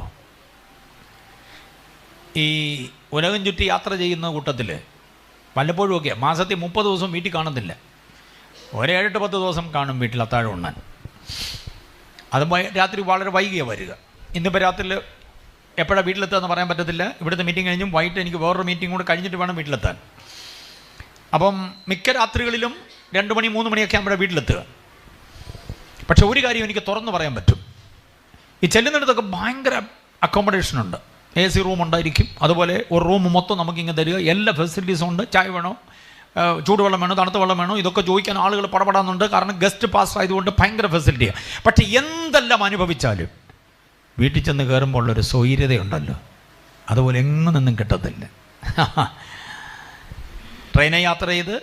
ഈ ഉലകം ചുറ്റി യാത്ര ചെയ്യുന്ന കൂട്ടത്തിൽ വല്ലപ്പോഴും ഒക്കെ മാസത്തിൽ 30 ദിവസം വീട്ടിൽ കാണുന്നില്ല. 7-10 ദിവസം കാണും വീട്ടിൽ അത്താഴം ഉണ്ണാൻ. അത് രാത്രി വളരെ വൈകിയാണ് വരിക. ഇന്നിപ്പോൾ രാത്രി എപ്പോഴാണ് വീട്ടിലെത്തുകയെന്ന് പറയാൻ പറ്റത്തില്ല. ഇവിടുത്തെ മീറ്റിംഗ് കഴിഞ്ഞും വൈകിട്ട് എനിക്ക് വേറൊരു മീറ്റിംഗ് കൂടെ കഴിഞ്ഞിട്ട് വേണം വീട്ടിലെത്താൻ. അപ്പം മിക്ക രാത്രികളിലും 2 മണി 3 മണിയൊക്കെ ആകുമ്പോഴാണ് വീട്ടിലെത്തുക. പക്ഷെ ഒരു കാര്യം എനിക്ക് തുറന്നു പറയാൻ പറ്റും. ഈ ചെല്ലുന്നിടത്തൊക്കെ ഭയങ്കര അക്കോമഡേഷനുണ്ട്. AC റൂം ഉണ്ടായിരിക്കും. അതുപോലെ ഒരു റൂം മൊത്തം നമുക്കിങ്ങനെ തരിക. എല്ലാ ഫെസിലിറ്റീസും ഉണ്ട്. ചായ വേണോ, ചൂടുവെള്ളം വേണോ, തണുത്ത വെള്ളം വേണോ, ഇതൊക്കെ ചോദിക്കാൻ ആളുകൾ പടപെടാന്നുണ്ട്. കാരണം ഗസ്റ്റ് പാസ് ആയതുകൊണ്ട് ഭയങ്കര ഫെസിലിറ്റിയാണ്. പക്ഷെ എന്തെല്ലാം അനുഭവിച്ചാലും വീട്ടിൽ ചെന്ന് കയറുമ്പോൾ ഉള്ളൊരു സ്വൈര്യതയുണ്ടല്ലോ, അതുപോലെ എങ്ങും നിന്നും കിട്ടത്തില്ല. ട്രെയിനെ യാത്ര ചെയ്ത്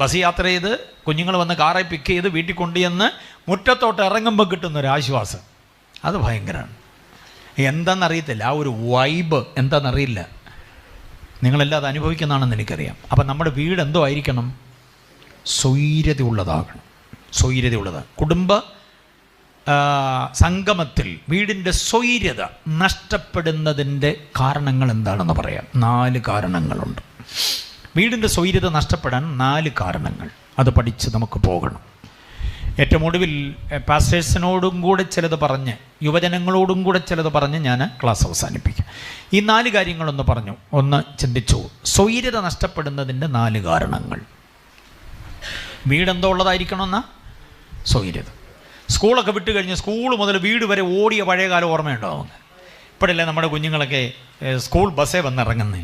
ബസ് യാത്ര ചെയ്ത് കുഞ്ഞുങ്ങൾ വന്ന് കാറെ പിക്ക് ചെയ്ത് വീട്ടിൽ കൊണ്ടുചെന്ന് മുറ്റത്തോട്ട് ഇറങ്ങുമ്പോൾ കിട്ടുന്നൊരാശ്വാസം അത് ഭയങ്കരമാണ്. എന്താണെന്നറിയത്തില്ല, ആ ഒരു വൈബ് എന്താണെന്നറിയില്ല. നിങ്ങളെല്ലാം അത് അനുഭവിക്കുന്നതാണെന്ന് എനിക്കറിയാം. അപ്പം നമ്മുടെ വീട് എന്തോ ആയിരിക്കണം? സ്വൈര്യതയുള്ളതാകണം. സ്വൈര്യതയുള്ളതാണ്. കുടുംബ സംഗമത്തിൽ വീടിൻ്റെ സ്വൈര്യത നഷ്ടപ്പെടുന്നതിൻ്റെ കാരണങ്ങൾ എന്താണെന്ന് പറയാം. 4 കാരണങ്ങളുണ്ട്. വീടിൻ്റെ സ്വൈര്യത നഷ്ടപ്പെടാൻ 4 കാരണങ്ങൾ. അത് പഠിച്ച് നമുക്ക് പോകണം. ഏറ്റവും ഒടുവിൽ പാസ്റ്റേഴ്സിനോടും കൂടെ ചിലത് പറഞ്ഞ്, യുവജനങ്ങളോടും കൂടെ ചിലത് പറഞ്ഞ് ഞാൻ ക്ലാസ് അവസാനിപ്പിക്കും. ഈ 4 കാര്യങ്ങളൊന്ന് പറഞ്ഞു, ഒന്ന് ചിന്തിച്ചു. സ്വൈര്യത നഷ്ടപ്പെടുന്നതിൻ്റെ 4 കാരണങ്ങൾ. വീടെന്തോ ഉള്ളതായിരിക്കണമെന്നാ സ്വൈര്യത. സ്കൂളൊക്കെ വിട്ട് കഴിഞ്ഞ് സ്കൂൾ മുതൽ വീട് വരെ ഓടിയ പഴയ കാലം ഓർമ്മയുണ്ടോ നമുക്ക്? ഇപ്പോഴല്ലേ നമ്മുടെ കുഞ്ഞുങ്ങളൊക്കെ സ്കൂൾ ബസ്സേ വന്നിറങ്ങുന്നേ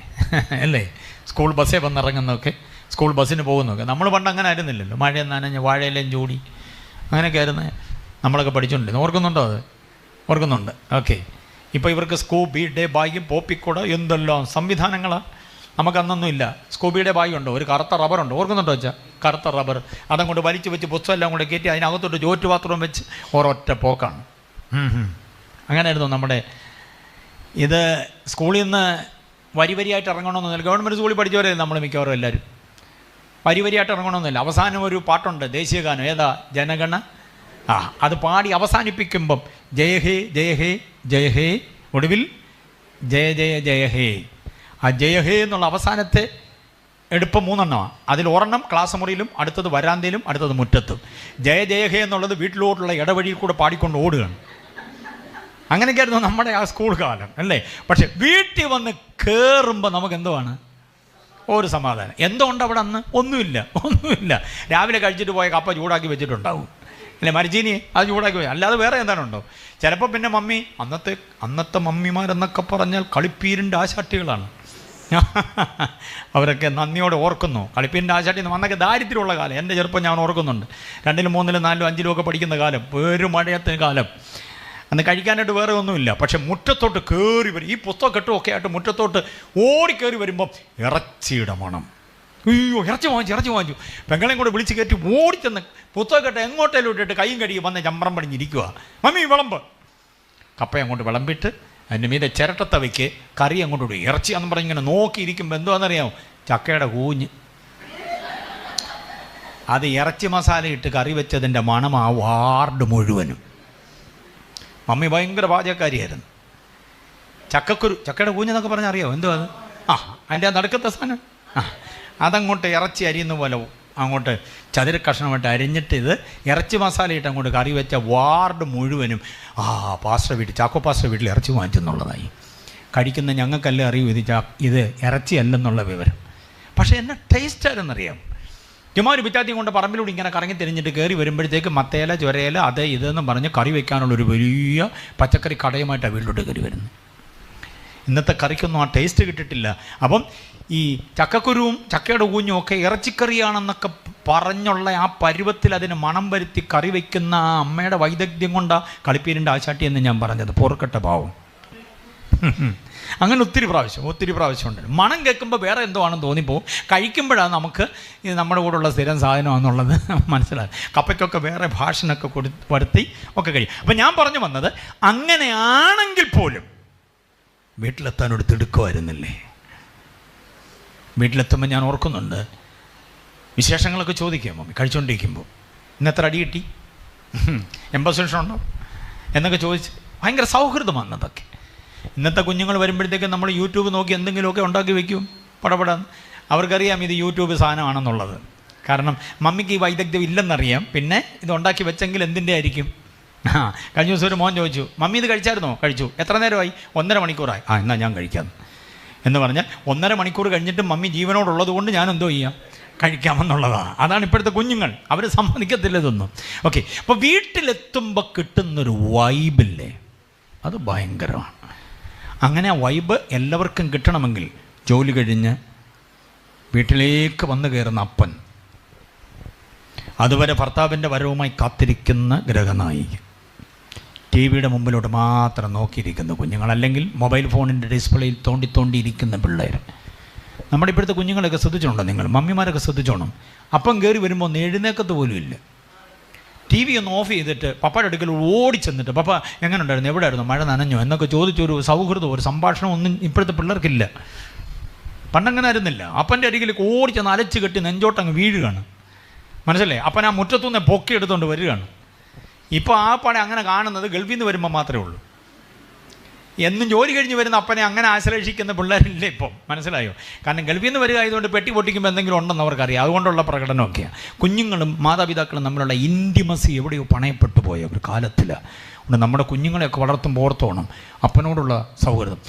അല്ലേ? സ്കൂൾ ബസ്സേ വന്നിറങ്ങുന്നതൊക്കെ, സ്കൂൾ ബസ്സിന് പോകുന്നതൊക്കെ. നമ്മൾ പണ്ട് അങ്ങനെ ആയിരുന്നില്ലല്ലോ. മഴ നനഞ്ഞ് വാഴയിലേയും ചൂടി അങ്ങനെയൊക്കെ ആയിരുന്നു നമ്മളൊക്കെ പഠിച്ചുകൊണ്ടിരുന്നു. ഓർക്കുന്നുണ്ടോ? അത് ഓർക്കുന്നുണ്ട്. ഓക്കെ. ഇപ്പോൾ ഇവർക്ക് സ്കൂബി ബാഗ് പോപ്പിക്കുട എന്തെല്ലാം സംവിധാനങ്ങളാണ്. നമുക്കന്നൊന്നും ഇല്ല. സ്കൂബിയുടെ ബാഗ് ഉണ്ടോ? ഒരു കറുത്ത റബ്ബറുണ്ട്. ഓർക്കുന്നുണ്ടോ വെച്ചാൽ? കറുത്ത റബ്ബർ അതങ്ങോട്ട് വലിച്ച് വെച്ച് പുസ്തകം എല്ലാം കൂടെ കയറ്റി അതിനകത്തോട്ട് ജോറ്റ് പാത്രം വെച്ച് ഒരൊറ്റ പോക്കാണ്. അങ്ങനെയായിരുന്നു നമ്മുടെ ഇത്. സ്കൂളിൽ നിന്ന് വരിയായിട്ട് ഇറങ്ങണമെന്നൊന്നുമില്ല. ഗവൺമെൻറ് സ്കൂളിൽ പഠിച്ചവരെ നമ്മൾ മിക്കവാറും എല്ലാവരും വരിയായിട്ട് ഇറങ്ങണമെന്നില്ല. അവസാനം ഒരു പാട്ടുണ്ട്, ദേശീയഗാനം. ഏതാ? ജനഗണ. അത് പാടി അവസാനിപ്പിക്കുമ്പം ജയ ഹേ ജയ ഹേ ജയ ഹേ, ഒടുവിൽ ജയ ജയ ജയ ഹേ. ആ ജയ ഹേ എന്നുള്ള അവസാനത്തെ എടുപ്പം 3 എണ്ണമാണ്. അതിൽ 1 എണ്ണം ക്ലാസ് മുറിയിലും, അടുത്തത് വരാന്തയിലും, അടുത്തത് മുറ്റത്തും. ജയ ജയ ഹേ എന്നുള്ളത് വീട്ടിലോട്ടുള്ള ഇടവഴിയിൽ കൂടെ പാടിക്കൊണ്ട് ഓടുകയാണ്. അങ്ങനെയൊക്കെയായിരുന്നു നമ്മുടെ ആ സ്കൂൾ കാലം അല്ലേ? പക്ഷെ വീട്ടിൽ വന്ന് കയറുമ്പോൾ നമുക്ക് എന്തുവാണ്? ഒരു സമാധാനം. എന്തുകൊണ്ട് അവിടെ അന്ന്? ഒന്നുമില്ല. രാവിലെ കഴിച്ചിട്ട് പോയ കപ്പ ചൂടാക്കി വെച്ചിട്ടുണ്ടാവും അല്ലേ? മരിച്ചീനി അത് ചൂടാക്കി പോയി, അല്ലാതെ വേറെ എന്താണുണ്ടോ? ചിലപ്പോൾ പിന്നെ മമ്മി, അന്നത്തെ മമ്മിമാരെന്നൊക്കെ പറഞ്ഞാൽ കളിപ്പീരിൻ്റെ ആശാട്ടികളാണ്. അവരൊക്കെ നന്ദിയോടെ ഓർക്കുന്നു. കളിപ്പീരിൻ്റെ ആശാട്ടി അന്നൊക്കെ ദാരിദ്ര്യമുള്ള കാലം. എൻ്റെ ചെറുപ്പം ഞാൻ ഓർക്കുന്നുണ്ട്. 2ലും 3ലും 4ലും 5ലും ഒക്കെ പഠിക്കുന്ന കാലം, വേറൊരു മഴയത്തിന് കാലം. അന്ന് കഴിക്കാനായിട്ട് വേറെ ഒന്നുമില്ല. പക്ഷെ മുറ്റത്തോട്ട് കയറി വരും, ഈ പുസ്തകം കെട്ടുമൊക്കെ ആയിട്ട് മുറ്റത്തോട്ട് ഓടിക്കയറി വരുമ്പം ഇറച്ചിയുടെ മണം. അയ്യോ, ഇറച്ചി വാങ്ങിച്ചു. പെങ്ങളെയും കൂടെ വിളിച്ച് കയറ്റി ഓടിച്ചെന്ന് പുസ്തകം കെട്ട് എങ്ങോട്ടേലും ഇട്ടിട്ട് കൈയും കഴുകി വന്ന് ചമ്പ്രം പടിഞ്ഞിരിക്കുക. മമ്മി വിളമ്പ്. കപ്പ അങ്ങോട്ട് വിളമ്പിട്ട് അതിൻ്റെ മീതെ ചിരട്ടത്തവയ്ക്ക് കറി അങ്ങോട്ട് ഇടും. ഇറച്ചിയാന്ന് പറഞ്ഞ് ഇങ്ങനെ നോക്കിയിരിക്കുമ്പോൾ എന്തുവാണെന്നറിയാമോ? ചക്കയുടെ കൂഞ്ഞ്. അത് ഇറച്ചി മസാല ഇട്ട് കറി വെച്ചതിൻ്റെ മണം ആ വാർഡ് മുഴുവനും. മമ്മി ഭയങ്കര പാചകക്കാരിയായിരുന്നു. ചക്കയുടെ കൂഞ്ഞെന്നൊക്കെ പറഞ്ഞാൽ അറിയാമോ? എന്തോ അത്? അതിൻ്റെ ആ നടുക്കത്തെ സാധനം. അതങ്ങോട്ട് ഇറച്ചി അരിയുന്ന പോലെ അങ്ങോട്ട് ചതുര കഷ്ണമായിട്ട് അരിഞ്ഞിട്ട് ഇത് ഇറച്ചി മസാല ഇട്ട് അങ്ങോട്ട് കറി വെച്ച വാർഡ് മുഴുവനും പാസ്റ്റർ വീട്ടിൽ, ചാക്കോ പാസ്റ്റർ വീട്ടിൽ ഇറച്ചി വാങ്ങിച്ചെന്നുള്ളതായി. കഴിക്കുന്ന ഞങ്ങൾക്കല്ലേ അറിയൂ ഇത് ഇറച്ചി അല്ലെന്നുള്ള വിവരം. പക്ഷേ എന്നെ ടേസ്റ്റായിരുന്നറിയാം. ചുമ്മാ ഒരു പിറ്റാത്തി കൊണ്ട് പറമ്പിലൂടെ ഇങ്ങനെ കറങ്ങി തിരിഞ്ഞിട്ട് കയറി വരുമ്പോഴത്തേക്ക് മത്തേല ചൊരയില അത് ഇതെന്ന് പറഞ്ഞ് കറി വയ്ക്കാനുള്ളൊരു വലിയ പച്ചക്കറി കടയുമായിട്ടാണ് വീട്ടിലോട്ട് കയറി വരുന്നത്. ഇന്നത്തെ കറിക്കൊന്നും ആ ടേസ്റ്റ് കിട്ടിയിട്ടില്ല. അപ്പം ഈ ചക്കക്കുരുവും ചക്കയുടെ കൂഞ്ഞും ഒക്കെ ഇറച്ചിക്കറിയാണെന്നൊക്കെ പറഞ്ഞുള്ള ആ പരുവത്തിൽ അതിന് മണം വരുത്തി കറി വയ്ക്കുന്ന ആ അമ്മയുടെ വൈദഗ്ധ്യം കൊണ്ടാണ് കളിപ്പീരിൻ്റെ ആശാട്ടി എന്ന് ഞാൻ പറഞ്ഞത്. പോർക്കട്ട പാവം. അങ്ങനെ ഒത്തിരി പ്രാവശ്യം ഉണ്ട്. മണം കേൾക്കുമ്പോൾ വേറെ എന്തോ ആണെന്ന് തോന്നിപ്പോവും. കഴിക്കുമ്പോഴാണ് നമുക്ക് ഇത് നമ്മുടെ കൂടെയുള്ള സ്ഥിരം സാധനമാണെന്നുള്ളത് മനസ്സിലാകും. കപ്പയ്ക്കൊക്കെ വേറെ ഭാഷനൊക്കെ വരുത്തി ഒക്കെ കഴിയും. അപ്പം ഞാൻ പറഞ്ഞു വന്നത്, അങ്ങനെയാണെങ്കിൽ പോലും വീട്ടിലെത്താനൊരു തിടുക്കമായിരുന്നില്ലേ? വീട്ടിലെത്തുമ്പോൾ ഞാൻ ഓർക്കുന്നുണ്ട്, വിശേഷങ്ങളൊക്കെ ചോദിക്കുക മമ്മി കഴിച്ചുകൊണ്ടിരിക്കുമ്പോൾ. ഇന്നെത്ര അടി കിട്ടി, 80 ഉണ്ടോ എന്നൊക്കെ ചോദിച്ച് ഭയങ്കര സൗഹൃദമാണ് അതൊക്കെ. ഇന്നത്തെ കുഞ്ഞുങ്ങൾ വരുമ്പോഴത്തേക്കും നമ്മൾ യൂട്യൂബ് നോക്കി എന്തെങ്കിലുമൊക്കെ ഉണ്ടാക്കി വയ്ക്കും പടപടാന്ന്. അവർക്കറിയാം ഇത് യൂട്യൂബ് സാധനമാണെന്നുള്ളത്. കാരണം മമ്മിക്ക് ഈ വൈദഗ്ധ്യം ഇല്ലെന്നറിയാം. പിന്നെ ഇത് ഉണ്ടാക്കി വെച്ചെങ്കിൽ എന്തിൻ്റെ ആയിരിക്കും? കഴിഞ്ഞ ദിവസം ഒരു മോൻ ചോദിച്ചു, മമ്മി ഇത് കഴിച്ചായിരുന്നോ? കഴിച്ചു. എത്ര നേരമായി? 1.5 മണിക്കൂറായി. എന്നാൽ ഞാൻ കഴിക്കാം എന്ന് പറഞ്ഞാൽ 1.5 മണിക്കൂർ കഴിഞ്ഞിട്ട് മമ്മി ജീവനോടുള്ളത് കൊണ്ട് ഞാൻ എന്തോ ചെയ്യാം? കഴിക്കാമെന്നുള്ളതാണ്. അതാണ് ഇപ്പോഴത്തെ കുഞ്ഞുങ്ങൾ. അവർ സമ്മതിക്കത്തില്ല ഇതൊന്നും. ഓക്കെ. അപ്പോൾ വീട്ടിലെത്തുമ്പോൾ കിട്ടുന്നൊരു വൈബില്ലേ, അത് ഭയങ്കരമാണ്. അങ്ങനെ ആ വൈബ് എല്ലാവർക്കും കിട്ടണമെങ്കിൽ ജോലി കഴിഞ്ഞ് വീട്ടിലേക്ക് വന്നു കയറുന്ന അപ്പൻ, അതുവരെ ഭർത്താവിൻ്റെ വരവുമായി കാത്തിരിക്കുന്ന ഗ്രഹനായിക, ടി വിയുടെ മുമ്പിലോട്ട് മാത്രം നോക്കിയിരിക്കുന്ന കുഞ്ഞുങ്ങൾ, അല്ലെങ്കിൽ മൊബൈൽ ഫോണിൻ്റെ ഡിസ്പ്ലേയിൽ തോണ്ടിയിരിക്കുന്ന പിള്ളേർ, നമ്മുടെ ഇപ്പോഴത്തെ കുഞ്ഞുങ്ങളൊക്കെ ശ്രദ്ധിച്ചോണ്ടോ നിങ്ങൾ? മമ്മിമാരൊക്കെ ശ്രദ്ധിച്ചോണം. അപ്പം കയറി വരുമ്പോൾ ഒന്ന് എഴുന്നേക്കത്ത് പോലും ഇല്ല. ടി വി ഒന്ന് ഓഫ് ചെയ്തിട്ട് പപ്പയുടെ അടുക്കൽ ഓടിച്ചെന്നിട്ട് പപ്പ എങ്ങനെ ഉണ്ടായിരുന്നു, എവിടെയായിരുന്നു, മഴ നനഞ്ഞോ എന്നൊക്കെ ചോദിച്ചൊരു സൗഹൃദം, ഒരു സംഭാഷണം ഒന്നും ഇപ്പോഴത്തെ പിള്ളേർക്കില്ല. പണ്ടങ്ങനെ ആയിരുന്നില്ല. അപ്പൻ്റെ അരികിലേക്ക് ഓടിച്ചെന്ന് അലച്ച് കെട്ടി നെഞ്ചോട്ടങ്ങ് വീഴുകയാണ്. മനസ്സിലേ? അപ്പൻ ആ മുറ്റത്തുനിന്ന് പൊക്കിയെടുത്തുകൊണ്ട് വരികയാണ്. ഇപ്പോൾ ആ പടം അങ്ങനെ കാണുന്നത് ഗൾഫിൽ നിന്ന് വരുമ്പോൾ മാത്രമേ ഉള്ളൂ. എന്നും ജോലി കഴിഞ്ഞ് വരുന്ന അപ്പനെ അങ്ങനെ ആശ്ലേഷിക്കുന്ന പിള്ളേരില്ല ഇപ്പം. മനസ്സിലായോ? കാരണം ഗൾഫിൽ നിന്ന് വരിക ആയതുകൊണ്ട് പെട്ടി പൊട്ടിക്കുമ്പോൾ എന്തെങ്കിലും ഉണ്ടെന്ന് അവർക്കറിയാം. അതുകൊണ്ടുള്ള പ്രകടനമൊക്കെയാണ്. കുഞ്ഞുങ്ങളും മാതാപിതാക്കളും തമ്മിലുള്ള ഇൻറ്റിമസി എവിടെയോ പണയപ്പെട്ടു പോയ ഒരു കാലത്തിലാണ്. അതുകൊണ്ട് നമ്മുടെ കുഞ്ഞുങ്ങളെയൊക്കെ വളർത്തുമ്പോൾ ഓർത്തോണം അപ്പനോടുള്ള സൗഹൃദം.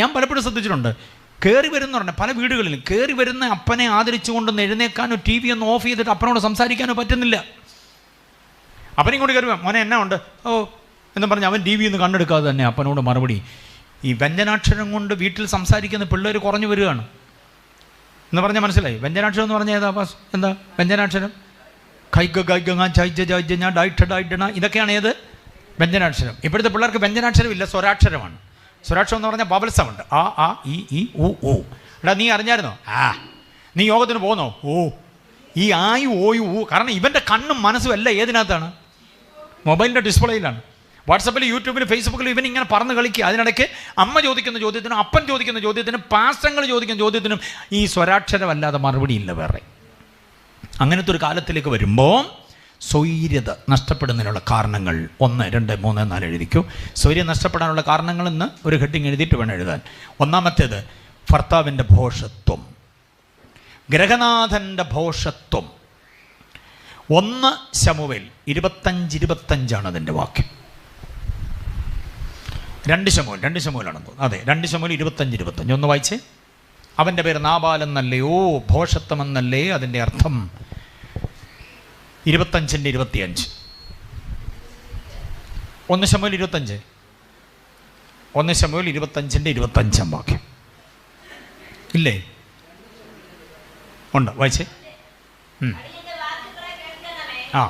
ഞാൻ പലപ്പോഴും ശ്രദ്ധിച്ചിട്ടുണ്ട്, കയറി വരുന്ന പറഞ്ഞാൽ പല വീടുകളിലും കയറി വരുന്ന അപ്പനെ ആദരിച്ചുകൊണ്ടൊന്ന് എഴുന്നേക്കാനോ ടി വി ഒന്ന് ഓഫ് ചെയ്തിട്ട് അപ്പനോട് സംസാരിക്കാനോ പറ്റുന്നില്ല. അപ്പനെയും കൊണ്ട് കയറി മോനെ എന്നാ ഉണ്ട് ഓ എന്ന് പറഞ്ഞ് അവൻ ടി വി ഒന്ന് കണ്ടെടുക്കാതെ തന്നെ അപ്പനോട് മറുപടി. ഈ വ്യഞ്ജനാക്ഷരം കൊണ്ട് വീട്ടിൽ സംസാരിക്കുന്ന പിള്ളേർ കുറഞ്ഞു വരികയാണ് എന്ന് പറഞ്ഞാൽ മനസ്സിലായി. വ്യഞ്ജനാക്ഷരം എന്ന് പറഞ്ഞാൽ ഏതാ പാസ്? എന്താ വ്യഞ്ജനാക്ഷരം? കൈക ഗൈഗ ചൈജ ജൈജ ഡൈഠ ഡൈഡണ, ഇതൊക്കെയാണ് ഏത്? വ്യഞ്ജനാക്ഷരം. ഇപ്പോഴത്തെ പിള്ളേർക്ക് വ്യഞ്ജനാക്ഷരം ഇല്ല, സ്വരാക്ഷരമാണ്. സ്വരാക്ഷരം എന്ന് പറഞ്ഞാൽ ബബിൾ സൗണ്ട്. ആ ആ ഈ ഊ ഊ. എടാ നീ അറിഞ്ഞായിരുന്നോ? നീ യോഗത്തിന് പോകുന്നോ? ഓ. ഈ ആയു ഓയു ഊ. കാരണം ഇവൻ്റെ കണ്ണും മനസ്സും എല്ലാം ഏതിനകത്താണ്? മൊബൈലിൻ്റെ ഡിസ്പ്ലേയിലാണ്. വാട്സപ്പിൽ, യൂട്യൂബിൽ, ഫേസ്ബുക്കിൽ ഇവൻ ഇങ്ങനെ പറന്ന് കളിക്കുക. അതിനിടയ്ക്ക് അമ്മ ചോദിക്കുന്ന ചോദ്യത്തിനും അപ്പൻ ചോദിക്കുന്ന ചോദ്യത്തിനും പാസ്റ്റങ്ങൾ ചോദിക്കുന്ന ചോദ്യത്തിനും ഈ സ്വരാക്ഷരമല്ലാതെ മറുപടിയില്ല വേറെ. അങ്ങനത്തെ ഒരു കാലത്തിലേക്ക് വരുമ്പോൾ സ്വൈര്യത നഷ്ടപ്പെടുന്നതിനുള്ള കാരണങ്ങൾ 1, 2, 3, 4 എഴുതിക്കൂ. സ്വൈര്യം നഷ്ടപ്പെടാനുള്ള കാരണങ്ങൾ എന്ന് ഒരു ഹെഡിങ് എഴുതിയിട്ട് വേണം എഴുതാൻ. ഒന്നാമത്തേത് ഭർത്താവിൻ്റെ ഭോഷത്വം, ഗ്രഹനാഥൻ്റെ ഭോഷത്വം. 1 ശമൂവേൽ 25-25 അതിൻ്റെ വാക്യം. 2 ശമൂവേലാണെന്ന് തോന്നുന്നു. അതെ, 2 ശമൂവേൽ 25-25 ഒന്ന് വായിച്ചേ. അവൻ്റെ പേര് നാബാൽ എന്നല്ലയോ, ഭോഷത്വം എന്നല്ലേ അതിൻ്റെ അർത്ഥം? 25-25 1 ശമൂവേൽ 25 1 ശമൂവേൽ 25-25 വാക്യം ഇല്ലേ? ഉണ്ട്, വായിച്ചേ. ആ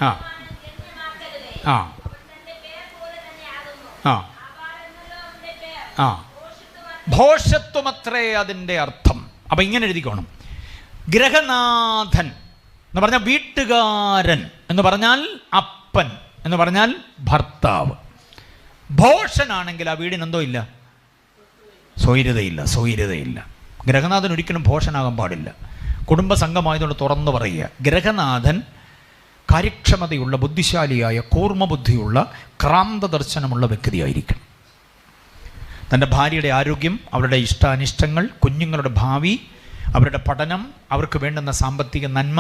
ആ ആ ആ ആ ഭോഷത്വമത്രേ അതിൻ്റെ അർത്ഥം. അപ്പം ഇങ്ങനെ എഴുതിക്കോണം. ഗ്രഹനാഥൻ എന്ന് പറഞ്ഞാൽ വീട്ടുകാരൻ എന്ന് പറഞ്ഞാൽ അപ്പൻ എന്ന് പറഞ്ഞാൽ ഭർത്താവ്. ഭോഷനാണെങ്കിൽ ആ വീടിനെന്തോ ഇല്ല, സ്വൈര്യതയില്ല. ഗ്രഹനാഥൻ ഒരിക്കലും ഭോഷനാകാൻ പാടില്ല. കുടുംബസംഘമായതുകൊണ്ട് തുറന്നു പറയുക, ഗ്രഹനാഥൻ കാര്യക്ഷമതയുള്ള, ബുദ്ധിശാലിയായ, കൂർമ്മബുദ്ധിയുള്ള, ക്രാന്ത ദർശനമുള്ള വ്യക്തിയായിരിക്കണം. തൻ്റെ ഭാര്യയുടെ ആരോഗ്യം, അവരുടെ ഇഷ്ടാനിഷ്ടങ്ങൾ, കുഞ്ഞുങ്ങളുടെ ഭാവി, അവരുടെ പഠനം, അവർക്ക് വേണ്ടുന്ന സാമ്പത്തിക നന്മ,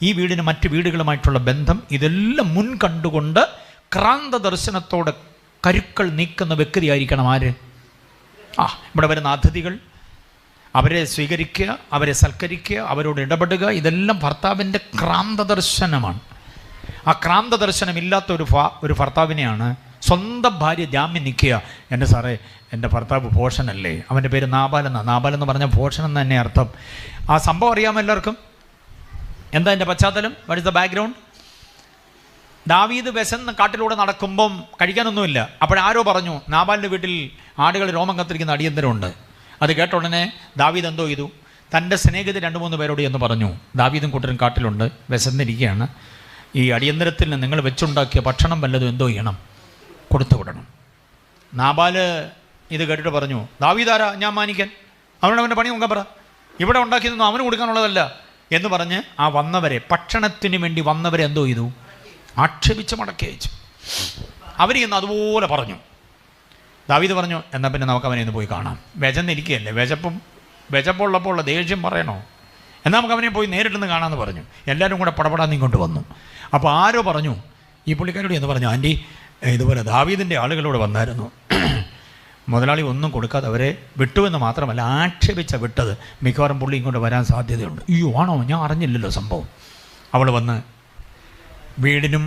ഈ വീടിന് മറ്റ് വീടുകളുമായിട്ടുള്ള ബന്ധം, ഇതെല്ലാം മുൻ കണ്ടുകൊണ്ട് ക്രാന്ത ദർശനത്തോടെ കരുക്കൾ നീക്കുന്ന വ്യക്തിയായിരിക്കണം ആര്? ഇവിടെ വരുന്ന അതിഥികൾ, അവരെ സ്വീകരിക്കുക, അവരെ സൽക്കരിക്കുക, അവരോട് ഇടപെടുക, ഇതെല്ലാം ഭർത്താവിൻ്റെ ക്രാന്ത ദർശനമാണ്. ആ ക്രാന്ത ദർശനമില്ലാത്ത ഒരു ഭർത്താവിനെയാണ് സ്വന്തം ഭാര്യ ജാമ്യം നിൽക്കുക. എൻ്റെ സാറേ, എൻ്റെ ഭർത്താവ് ഭോഷനല്ലേ, അവൻ്റെ പേര് നാബാൽ എന്ന് പറഞ്ഞാൽ ഭോഷൻ എന്ന് തന്നെ അർത്ഥം. ആ സംഭവം അറിയാമോ എല്ലാവർക്കും? എന്താ എൻ്റെ പശ്ചാത്തലം? What is the background? ദാവീദ് വിശന്ന് കാട്ടിലൂടെ നടക്കുമ്പം കഴിക്കാനൊന്നുമില്ല. അപ്പോഴാരോ പറഞ്ഞു, നാബാലിൻ്റെ വീട്ടിൽ ആടുകൾ രോമം കത്തിരിക്കുന്ന അടിയന്തരമുണ്ട്. അത് കേട്ട ഉടനെ ദാവീദ് എന്തോ ചെയ്തു, തൻ്റെ സ്നേഹിതർ 2-3 പേരോട് എന്ന് പറഞ്ഞു, ദാവീദും കൂട്ടരും കാട്ടിലുണ്ട്, വിശന്നിരിക്കുകയാണ്, ഈ അടിയന്തരത്തിൽ നിങ്ങൾ വെച്ചുണ്ടാക്കിയ ഭക്ഷണം വല്ലതും എന്തോ ചെയ്യണം, കൊടുത്തു വിടണം. നാബാൽ ഇത് കേട്ടിട്ട് പറഞ്ഞു, ദാവീദാരാ ഞാൻ മാനിക്കാൻ, അവനവൻ്റെ പണി നോക്കാൻ പറ, ഇവിടെ ഉണ്ടാക്കിയതൊന്നും അവന് കൊടുക്കാനുള്ളതല്ല എന്ന് പറഞ്ഞ് ആ വന്നവരെ, ഭക്ഷണത്തിന് വേണ്ടി വന്നവരെ എന്തോ ചെയ്തു, ആക്ഷേപിച്ച് മടക്കി അയച്ചു. അവർ ഇന്ന് അതുപോലെ പറഞ്ഞു. ദാവീദ് പറഞ്ഞു, എന്നാൽ പിന്നെ നമുക്ക് അവനെ ഒന്ന് പോയി കാണാം, വിശന്നിരിക്കുകയല്ലേ, വിശപ്പുള്ളപ്പോൾ ഉള്ള ദേഷ്യം പറയണോ, എന്നാൽ നമുക്ക് അവനെ പോയി നേരിട്ടൊന്ന് കാണാമെന്ന് പറഞ്ഞു. എല്ലാവരും കൂടെ പടപടാന്ന് ഇങ്ങോട്ട് വന്നു. അപ്പോൾ ആരോ പറഞ്ഞു, ഈ പുള്ളിക്കാരോട് എന്ന് പറഞ്ഞു, ആൻറ്റി ഇതുപോലെ ദാവീദിൻ്റെ ആളുകളോട് വന്നായിരുന്നു, മുതലാളി ഒന്നും കൊടുക്കാതെ അവരെ വിട്ടുവെന്ന് മാത്രമല്ല ആക്ഷേപിച്ച വിട്ടത്, മിക്കവാറും പുള്ളി ഇങ്ങോട്ട് വരാൻ സാധ്യതയുണ്ട്. അയ്യോ ആണോ, ഞാൻ അറിഞ്ഞില്ലല്ലോ സംഭവം. അവൾ വന്ന് വീടിനും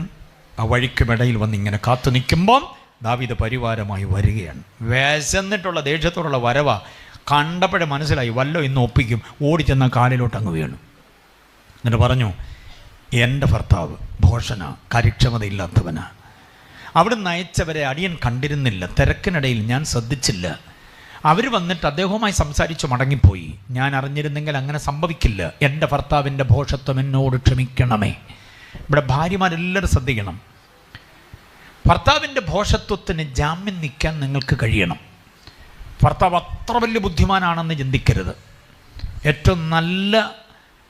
ആ വഴിക്കുമിടയിൽ വന്ന് ഇങ്ങനെ കാത്തു നിൽക്കുമ്പം ദാവീദ് പരിവാരമായി വരികയാണ്. വിശന്നിട്ടുള്ള ദേഷ്യത്തോടുള്ള വരവ കണ്ടപ്പോഴേ മനസ്സിലായി, വല്ലോ ഇന്ന് ഒപ്പിക്കും. ഓടിച്ചെന്ന കാലിലോട്ട് അങ്ങ് വീണു. എന്നിട്ട് പറഞ്ഞു, എൻ്റെ ഭർത്താവ് ഭോഷന, കാര്യക്ഷമതയില്ലാത്തവനാ, അവിടുന്ന് അയച്ചവരെ അടിയൻ കണ്ടിരുന്നില്ല, തിരക്കിനിടയിൽ ഞാൻ ശ്രദ്ധിച്ചില്ല, അവർ വന്നിട്ട് അദ്ദേഹവുമായി സംസാരിച്ച് മടങ്ങിപ്പോയി. ഞാൻ അറിഞ്ഞിരുന്നെങ്കിൽ അങ്ങനെ സംഭവിക്കില്ല, എൻ്റെ ഭർത്താവിൻ്റെ ഭോഷത്വം എന്നോട് ക്ഷമിക്കണമേ. ഇവിടെ ഭാര്യമാരെല്ലാവരും ശ്രദ്ധിക്കണം. ഭർത്താവിൻ്റെ ഭോഷത്വത്തിന് ജാമ്യം നിൽക്കാൻ നിങ്ങൾക്ക് കഴിയണം. ഭർത്താവ് അത്ര വലിയ ബുദ്ധിമാനാണെന്ന് ചിന്തിക്കരുത്. ഏറ്റവും നല്ല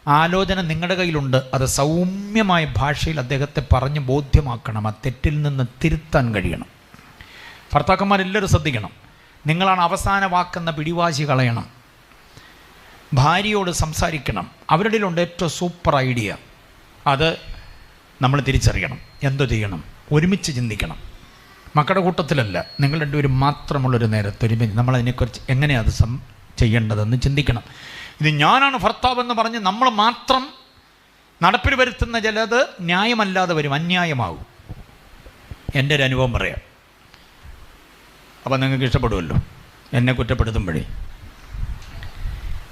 ആലോചന നിങ്ങളുടെ കയ്യിലുണ്ട്. അത് സൗമ്യമായ ഭാഷയിൽ അദ്ദേഹത്തെ പറഞ്ഞ് ബോധ്യമാക്കണം. ആ തെറ്റിൽ നിന്ന് തിരുത്താൻ കഴിയണം. ഭർത്താക്കന്മാരെല്ലാവരും ശ്രദ്ധിക്കണം. നിങ്ങളാണ് അവസാന വാക്കെന്ന പിടിവാശി കളയണം. ഭാര്യയോട് സംസാരിക്കണം. അവരുടെ ഉണ്ട് ഏറ്റവും സൂപ്പർ ഐഡിയ. അത് നമ്മൾ തിരിച്ചറിയണം. എന്തോ ചെയ്യണം? ഒരുമിച്ച് ചിന്തിക്കണം. മക്കളുടെ കൂട്ടത്തിലല്ല, നിങ്ങൾ രണ്ടുപേരും മാത്രമുള്ളൊരു നേരത്തെ ഒരുമിച്ച് നമ്മളതിനെക്കുറിച്ച് എങ്ങനെയാണ് അത് ചെയ്യേണ്ടതെന്ന് ചിന്തിക്കണം. ഇത് ഞാനാണ് ഭർത്താവെന്ന് പറഞ്ഞ് നമ്മൾ മാത്രം നടപ്പിൽ വരുത്തുന്ന ചിലത് ന്യായമല്ലാതെ വരും, അന്യായമാകും. എൻ്റെ ഒരു അനുഭവം പറയാം. അപ്പം നിങ്ങൾക്ക് ഇഷ്ടപ്പെടുമല്ലോ എന്നെ കുറ്റപ്പെടുത്തുമ്പോഴേ.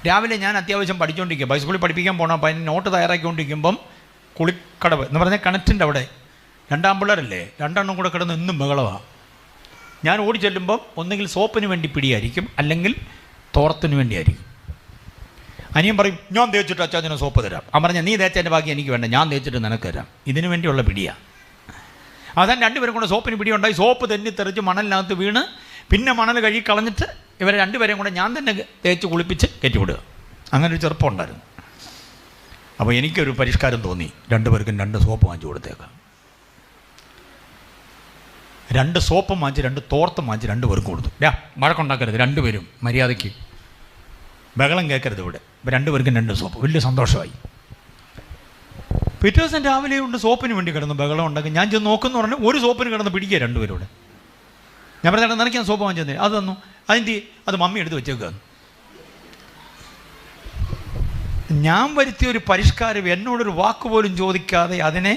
രാവിലെ ഞാൻ അത്യാവശ്യം പഠിച്ചുകൊണ്ടിരിക്കുക, ബൈസ്കൂളിൽ പഠിപ്പിക്കാൻ പോകണം. അപ്പോൾ അതിന് നോട്ട് തയ്യാറാക്കിക്കൊണ്ടിരിക്കുമ്പം കുളിക്കടവ് എന്ന് പറഞ്ഞാൽ കിണറ്റിൻ്റെ അവിടെ രണ്ടാമ്പിള്ളേരല്ലേ, രണ്ടെണ്ണം കൂടെ കിടന്ന് എന്നും ബഹളമാണ്. ഞാൻ ഓടി ചെല്ലുമ്പം ഒന്നുകിൽ സോപ്പിന് വേണ്ടി പിടിയായിരിക്കും, അല്ലെങ്കിൽ തോർത്തിന് വേണ്ടിയായിരിക്കും. അനിയൻ പറയും, ഞാൻ തേച്ചിട്ട് അച്ചാച്ചന് സോപ്പ് തരാം. അവൻ പറഞ്ഞാൽ നീ തേച്ചതിൻ്റെ ബാക്കി എനിക്ക് വേണ്ട, ഞാൻ തേച്ചിട്ട് നിനക്ക് തരാം. ഇതിനു വേണ്ടിയുള്ള പിടിയാണ്. അവസാനം രണ്ടുപേരും കൂടെ സോപ്പിന് പിടിയുണ്ടായി. സോപ്പ് തെന്നി തെറിച്ച് മണലിനകത്ത് വീണ് പിന്നെ മണൽ കഴുകി കളഞ്ഞിട്ട് ഇവരെ രണ്ടുപേരെയും കൂടെ ഞാൻ തന്നെ തേച്ച് കുളിപ്പിച്ച് കയറ്റിവിടുക. അങ്ങനെ ഒരു ചെറുപ്പം ഉണ്ടായിരുന്നു. അപ്പോൾ എനിക്കൊരു പരിഷ്കാരം തോന്നി, രണ്ടുപേർക്കും 2 സോപ്പ് വാങ്ങിച്ചു കൊടുത്തേക്കാം. 2 സോപ്പും വാങ്ങിച്ച് 2 തോർത്തും വാങ്ങിച്ച് 2 പേർക്കും കൊടുത്തു. വഴക്കുണ്ടാക്കരുത്, രണ്ടുപേരും മര്യാദയ്ക്ക് ബഹളം കേൾക്കരുത് ഇവിടെ. ഇപ്പോൾ 2 പേർക്കും 2 സോപ്പ്. വലിയ സന്തോഷമായി. പിറ്റേ ദിവസം രാവിലെ ഉണ്ട് സോപ്പിന് വേണ്ടി കിടന്ന് ബഹളം ഉണ്ടാക്കി. ഞാൻ ചെന്ന് നോക്കുന്നു പറഞ്ഞാൽ ഒരു സോപ്പിന് കിടന്ന് പിടിക്കുക 2 പേരോട്. ഞാൻ പറഞ്ഞാൽ നിനക്ക് ഞാൻ സോപ്പ് വാങ്ങിച്ചു തന്നെ, അത് തന്നു. അത് മമ്മി എടുത്ത് വെച്ചേക്കുക. ഞാൻ വരുത്തിയ ഒരു പരിഷ്കാരം എന്നോടൊരു വാക്ക് പോലും ചോദിക്കാതെ അതിനെ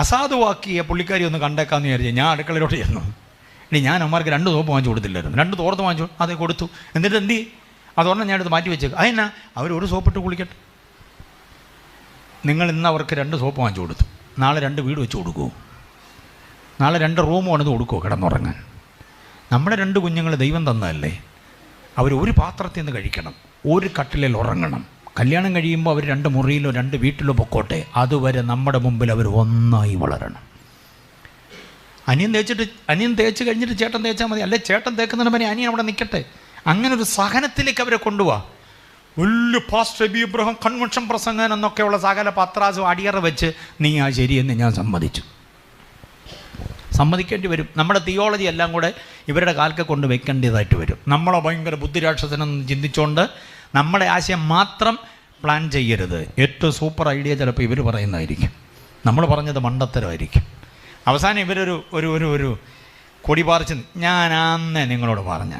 അസാധുവാക്കിയ പുള്ളിക്കാരി ഒന്ന് കണ്ടേക്കാമെന്ന് വിചാരിച്ചു. ഞാൻ അടുക്കളയിലോട്ട് ചെന്നു. ഞാൻ അമ്മമാർക്ക് 2 സോപ്പ് വാങ്ങിച്ചു കൊടുത്തില്ലായിരുന്നു, 2 തോർത്ത് വാങ്ങിച്ചു, അത് കൊടുത്തു. എന്നിട്ട് അതുകൊണ്ട് ഞാനെടുത്ത് മാറ്റി വെച്ചേക്കും. അതിനാ അവർ ഒരു സോപ്പിട്ട് കുളിക്കട്ടെ. നിങ്ങൾ ഇന്ന് അവർക്ക് 2 സോപ്പ് വാങ്ങിച്ചു കൊടുത്തു, നാളെ 2 വീട് വെച്ച് കൊടുക്കുമോ? നാളെ 2 റൂം പണിത് കൊടുക്കുമോ കിടന്നുറങ്ങാൻ? നമ്മുടെ 2 കുഞ്ഞുങ്ങൾ ദൈവം തന്നതല്ലേ. അവർ ഒരു പാത്രത്തിൽ നിന്ന് കഴിക്കണം, ഒരു കട്ടിലിൽ ഉറങ്ങണം. കല്യാണം കഴിയുമ്പോൾ അവർ 2 മുറിയിലോ 2 വീട്ടിലോ പൊക്കോട്ടെ. അതുവരെ നമ്മുടെ മുമ്പിൽ അവർ ഒന്നായി വളരണം. അനിയൻ തേച്ച് കഴിഞ്ഞിട്ട് ചേട്ടൻ തേച്ചാൽ മതി, അല്ലെ ചേട്ടൻ തേക്കുന്നതിന് പനി അനിയൻ അവിടെ നിൽക്കട്ടെ. അങ്ങനെ ഒരു സഹനത്തിലേക്ക് അവരെ കൊണ്ടുപോവാ. വലിയ പാസ്റ്റർ എബി ഇബ്രാഹിം കൺവെൻഷൻ പ്രസംഗൻ എന്നൊക്കെയുള്ള സകല പത്രാസും അടിയറ വെച്ച് നീ ആ ശരിയെന്ന് ഞാൻ സമ്മതിക്കേണ്ടി വരും. നമ്മുടെ തിയോളജി എല്ലാം കൂടെ ഇവരുടെ കാൽക്ക് കൊണ്ട് വെക്കേണ്ടതായിട്ട് വരും. നമ്മളെ ഭയങ്കര ബുദ്ധിരാക്ഷസനെന്ന് ചിന്തിച്ചുകൊണ്ട് നമ്മുടെ ആശയം മാത്രം പ്ലാൻ ചെയ്യരുത്. ഏറ്റവും സൂപ്പർ ഐഡിയ ചിലപ്പോൾ ഇവർ പറയുന്നതായിരിക്കും, നമ്മൾ പറഞ്ഞത് മണ്ടത്തരമായിരിക്കും. അവസാനം ഇവരൊരു ഒരു ഒരു ഒരു കൊടി പാറിച്ച് ഞാൻ അന്നേ നിങ്ങളോട് പറഞ്ഞ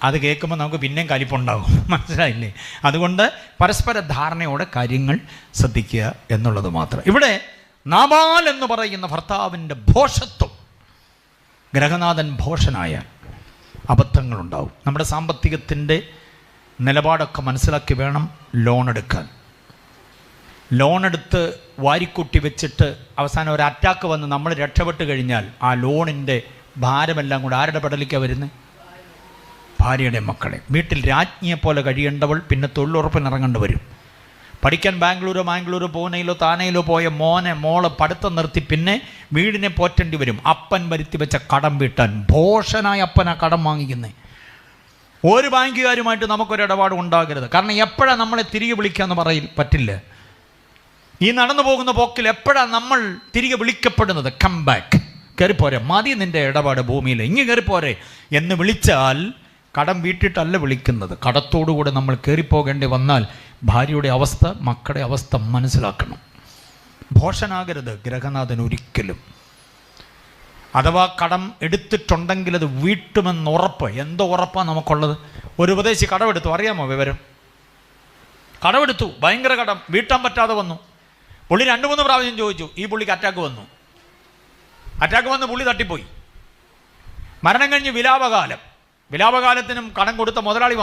അത് കേൾക്കുമ്പോൾ നമുക്ക് പിന്നെയും കലിപ്പുണ്ടാകും. മനസ്സിലായില്ലേ? അതുകൊണ്ട് പരസ്പര ധാരണയോടെ കാര്യങ്ങൾ ശ്രദ്ധിക്കുക എന്നുള്ളത് മാത്രം. ഇവിടെ നാബാൽ എന്ന് പറയുന്ന ഭർത്താവിൻ്റെ ഭോഷത്വം, ഗ്രഹനാഥൻ ഭോഷനായ അബദ്ധങ്ങളുണ്ടാവും. നമ്മുടെ സാമ്പത്തികത്തിൻ്റെ നിലപാടൊക്കെ മനസ്സിലാക്കി വേണം ലോൺ എടുക്കാൻ. ലോണെടുത്ത് വാരിക്കൂട്ടി വെച്ചിട്ട് അവസാനം ഒരു അറ്റാക്ക് വന്ന് നമ്മൾ രക്ഷപ്പെട്ട് കഴിഞ്ഞാൽ ആ ലോണിൻ്റെ ഭാരമെല്ലാം കൂടെ ആരുടെ പെടലിക്കാണ് വരുന്നത്? ഭാര്യയുടെ മക്കളെ. വീട്ടിൽ രാജ്ഞിയെപ്പോലെ കഴിയേണ്ടവൾ പിന്നെ തൊഴിലുറപ്പിനിറങ്ങേണ്ടി വരും. പഠിക്കാൻ ബാംഗ്ലൂരോ പൂനെയിലോ താനയിലോ പോയ മോളെ പഠിത്തം നിർത്തി പിന്നെ വീടിനെ പോറ്റേണ്ടി വരും. അപ്പൻ വരുത്തി വെച്ച കടം വീട്ടാൻ. ഭോഷനായ അപ്പനാ കടം വാങ്ങിക്കുന്നത്. ഒരു ബാങ്കുകാരുമായിട്ട് നമുക്കൊരു ഇടപാടും ഉണ്ടാകരുത്. കാരണം എപ്പോഴാണ് നമ്മളെ തിരികെ വിളിക്കാമെന്ന് പറ്റില്ല. ഈ നടന്നു പോകുന്ന പോക്കിൽ എപ്പോഴാണ് നമ്മൾ തിരികെ വിളിക്കപ്പെടുന്നത്? കം ബാക്ക്, കയറിപ്പോരെ, മതി നിൻ്റെ ഇടപാട് ഭൂമിയിൽ, ഇങ്ങ് കയറിപ്പോരെ എന്ന് വിളിച്ചാൽ കടം വീട്ടിട്ടല്ല വിളിക്കുന്നത്. കടത്തോടുകൂടെ നമ്മൾ കയറിപ്പോകേണ്ടി വന്നാൽ ഭാര്യയുടെ അവസ്ഥ, മക്കളുടെ അവസ്ഥ മനസ്സിലാക്കണം. ഭോഷനാകരുത് ഗ്രഹനാഥൻ ഒരിക്കലും. അഥവാ കടം എടുത്തിട്ടുണ്ടെങ്കിൽ അത് വീട്ടുമെന്ന് ഉറപ്പ്. എന്തോ ഉറപ്പാണ് നമുക്കുള്ളത്? ഒരു ഉപദേശി കടമെടുത്തു, അറിയാമോ വിവരം? കടമെടുത്തു, ഭയങ്കര കടം, വീട്ടാൻ പറ്റാതെ വന്നു. പുള്ളി 2-3 പ്രാവശ്യം ചോദിച്ചു. ഈ പുള്ളിക്ക് അറ്റാക്ക് വന്ന് പുള്ളി തട്ടിപ്പോയി. മരണം കഴിഞ്ഞ് വിലാപകാലത്തിനും കടം കൊടുത്ത മുതലാളി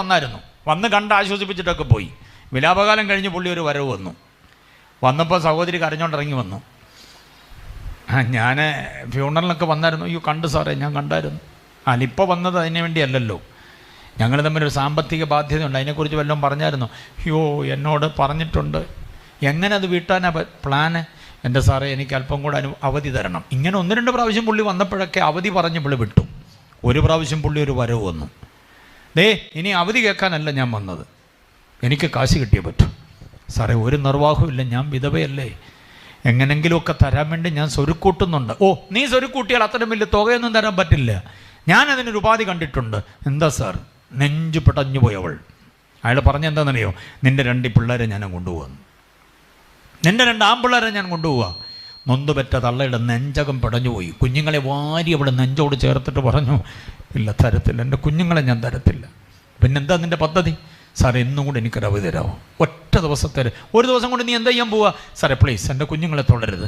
വന്ന് കണ്ട് ആശ്വസിപ്പിച്ചിട്ടൊക്കെ പോയി. വിലാപകാലം കഴിഞ്ഞ് പുള്ളി ഒരു വരവ് വന്നപ്പോൾ സഹോദരി കരഞ്ഞോണ്ടിറങ്ങി വന്നു. ഞാൻ ഫ്യൂണറിലൊക്കെ വന്നായിരുന്നു. അയ്യോ കണ്ടു സാറേ, ഞാൻ കണ്ടായിരുന്നു. ഇപ്പോൾ വന്നത് അതിന് വേണ്ടിയല്ലല്ലോ. ഞങ്ങൾ തമ്മിലൊരു സാമ്പത്തിക ബാധ്യതയുണ്ട്. അതിനെക്കുറിച്ച് വല്ലതും പറഞ്ഞായിരുന്നോ? അയ്യോ, എന്നോട് പറഞ്ഞിട്ടുണ്ട്. എങ്ങനെ അത് വീട്ടാനാ പ്ലാന്? എൻ്റെ സാറേ, എനിക്ക് അല്പം കൂടെ അവധി തരണം. ഇങ്ങനെ 1-2 പ്രാവശ്യം പുള്ളി വന്നപ്പോഴൊക്കെ അവധി പറഞ്ഞ് പുള്ളി വിട്ടു. ഒരു പ്രാവശ്യം പുള്ളി ഒരു വരവ് വന്നു. ഇനി അവധി കേൾക്കാനല്ല ഞാൻ വന്നത്, എനിക്ക് കാശ് കിട്ടിയേ പറ്റൂ. സാറേ, ഒരു നിർവാഹമില്ല, ഞാൻ വിധവയല്ലേ, എങ്ങനെങ്കിലുമൊക്കെ തരാൻ വേണ്ടി ഞാൻ സ്വരുക്കൂട്ടുന്നുണ്ട്. ഓ, നീ സ്വരുക്കൂട്ടിയാൽ അത്രയും വലിയ തുകയൊന്നും തരാൻ പറ്റില്ല, ഞാനതിനൊരു ഉപാധി കണ്ടിട്ടുണ്ട്. എന്താ സാർ? നെഞ്ചു പിടഞ്ഞു പോയവൾ. അയാൾ പറഞ്ഞെന്താണെന്നറിയോ? നിൻ്റെ 2 പിള്ളേരെ ഞാൻ കൊണ്ടുപോകുന്നു, നിൻ്റെ 2 ആൺപിള്ളേരെ ഞാൻ കൊണ്ടുപോവുക. നൊന്തുപെറ്റ തള്ളയുടെ നെഞ്ചകം പിടഞ്ഞുപോയി. കുഞ്ഞുങ്ങളെ വാരി അവിടെ നെഞ്ചോട് ചേർത്തിട്ട് പറഞ്ഞു, ഇല്ല, തരത്തില്ല, എൻ്റെ കുഞ്ഞുങ്ങളെ ഞാൻ തരത്തില്ല. പിന്നെന്താ നിൻ്റെ പദ്ധതി? സാറേ, ഇന്നും കൂടെ എനിക്കൊരു അവധി തരാമോ? ഒറ്റ ദിവസത്തെ, ഒരു ദിവസം കൊണ്ട് നീ എന്താ ചെയ്യാൻ പോവുക? സാറേ പ്ലീസ്, എൻ്റെ കുഞ്ഞുങ്ങളെ തൊടരുത്,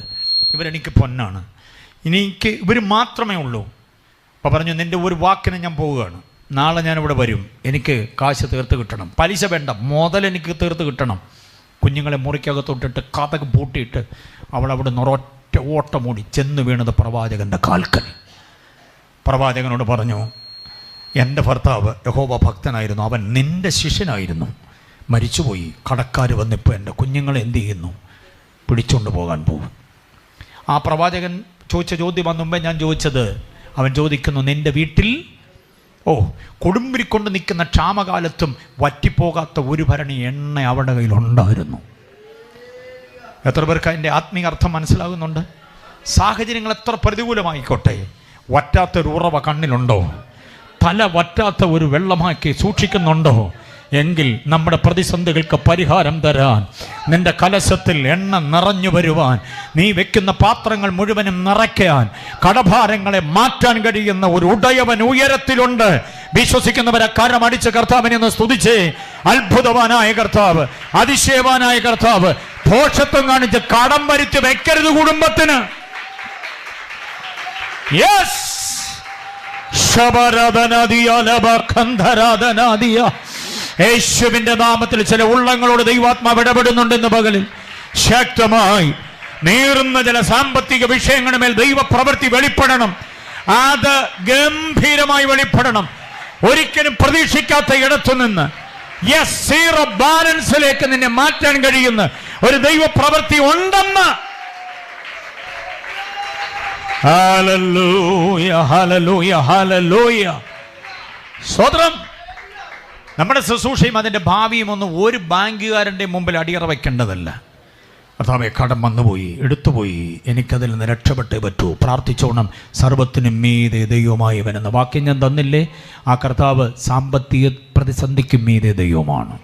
ഇവരെനിക്ക് പൊന്നാണ്, എനിക്ക് ഇവർ മാത്രമേ ഉള്ളൂ. അപ്പോൾ പറഞ്ഞു, നിൻ്റെ ഒരു വാക്കിന് ഞാൻ പോവുകയാണ്, നാളെ ഞാനിവിടെ വരും, എനിക്ക് കാശ് തീർത്ത് കിട്ടണം, പലിശ വേണ്ട, മുതൽ എനിക്ക് തീർത്ത് കിട്ടണം. കുഞ്ഞുങ്ങളെ മുറിക്കകത്തോട്ടിട്ട് കഥക് പൂട്ടിയിട്ട് അവൾ അവിടെ നിന്ന് ഒരൊറ്റ ഓട്ടമൂടി ചെന്ന് വീണത് പ്രവാചകൻ്റെ കാൽക്കൽ. പ്രവാചകനോട് പറഞ്ഞു, എൻ്റെ ഭർത്താവ് യഹോവ ഭക്തനായിരുന്നു, അവൻ നിൻ്റെ ശിഷ്യനായിരുന്നു, മരിച്ചുപോയി, കടക്കാർ വന്നിപ്പോൾ എൻ്റെ കുഞ്ഞുങ്ങളെ എന്ത് ചെയ്യുന്നു? പിടിച്ചുകൊണ്ട് പോകാൻ പോകും. ആ പ്രവാചകൻ ചോദിച്ച ചോദ്യം വന്ന മുമ്പേ ഞാൻ ചോദിച്ചത്. അവൻ ചോദിക്കുന്നു, നിൻ്റെ വീട്ടിൽ കൊടുമ്പിരിക്കൊണ്ട് നിൽക്കുന്ന ക്ഷാമകാലത്തും വറ്റിപ്പോകാത്ത ഒരു ഭരണി എണ്ണ അവരുടെ കയ്യിലുണ്ടായിരുന്നു. എത്ര പേർക്ക് അതിൻ്റെ ആത്മീയ അർത്ഥം മനസ്സിലാകുന്നുണ്ട്? സാഹചര്യങ്ങൾ എത്ര പ്രതികൂലമായിക്കോട്ടെ, വറ്റാത്തൊരു ഉറവ കണ്ണിലുണ്ടോ? തല വറ്റാത്ത ഒരു വെള്ളമാക്കി സൂക്ഷിക്കുന്നുണ്ടോ? എങ്കിൽ നമ്മുടെ പ്രതിസന്ധികൾക്ക് പരിഹാരം തരാൻ, നിന്റെ കലശത്തിൽ എണ്ണ നിറഞ്ഞു വരുവാൻ, നീ വെക്കുന്ന പാത്രങ്ങൾ മുഴുവനും നിറയ്ക്കാൻ, കടഭാരങ്ങളെ മാറ്റാൻ കഴിയുന്ന ഒരു ഉടയവൻ ഉയരത്തിലുണ്ട്. വിശ്വസിക്കുന്നവരെ കരമടിച്ച് കർത്താവിനെ ഒന്ന് സ്തുതിച്ചേ. അത്ഭുതവാനായ കർത്താവ്, അതിശയവാനായ കർത്താവ്, ദോഷത്വം കാണിച്ച് കടം വരുത്തി വെക്കരുത് കുടുംബത്തിന്. യെസ്, യേശുവിന്റെ നാമത്തിൽ ചില ഉള്ളങ്ങളോട് ദൈവാത്മാവ് ഇടപെടുന്നുണ്ടെന്ന് പകലിൽ ശക്തമായി നീറുന്ന ചില സാമ്പത്തിക വിഷയങ്ങളുടെ മേൽ ദൈവപ്രവൃത്തി വെളിപ്പെടണം. അത് ഗംഭീരമായി വെളിപ്പെടണം. ഒരിക്കലും പ്രതീക്ഷിക്കാത്ത ഇടത്തുനിന്ന് സീറോ ബാലൻസിലേക്ക് നിന്നെ മാറ്റാൻ കഴിയുന്ന ഒരു ദൈവപ്രവൃത്തി ഉണ്ടെന്ന്. ഹല്ലേലൂയ, ഹല്ലേലൂയ, ഹല്ലേലൂയ. സ്വതന്ത്രം. നമ്മുടെ ശുശ്രൂഷയും അതിൻ്റെ ഭാവിയും ഒന്നും ഒരു ബാങ്കുകാരൻ്റെ മുമ്പിൽ അടിയറ വയ്ക്കേണ്ടതല്ല. കർത്താവേ, കടം വന്നുപോയി, എടുത്തുപോയി, എനിക്കതിൽ നിന്ന് രക്ഷപ്പെട്ടേ പറ്റൂ, പ്രാർത്ഥിച്ചോണം. സർവത്തിനും മീതെ ദൈവമായവനെന്ന വാക്യം ഞാൻ തന്നില്ലേ? ആ കർത്താവ് സാമ്പത്തിക പ്രതിസന്ധിക്കും മീതെ ദൈവമാണ്.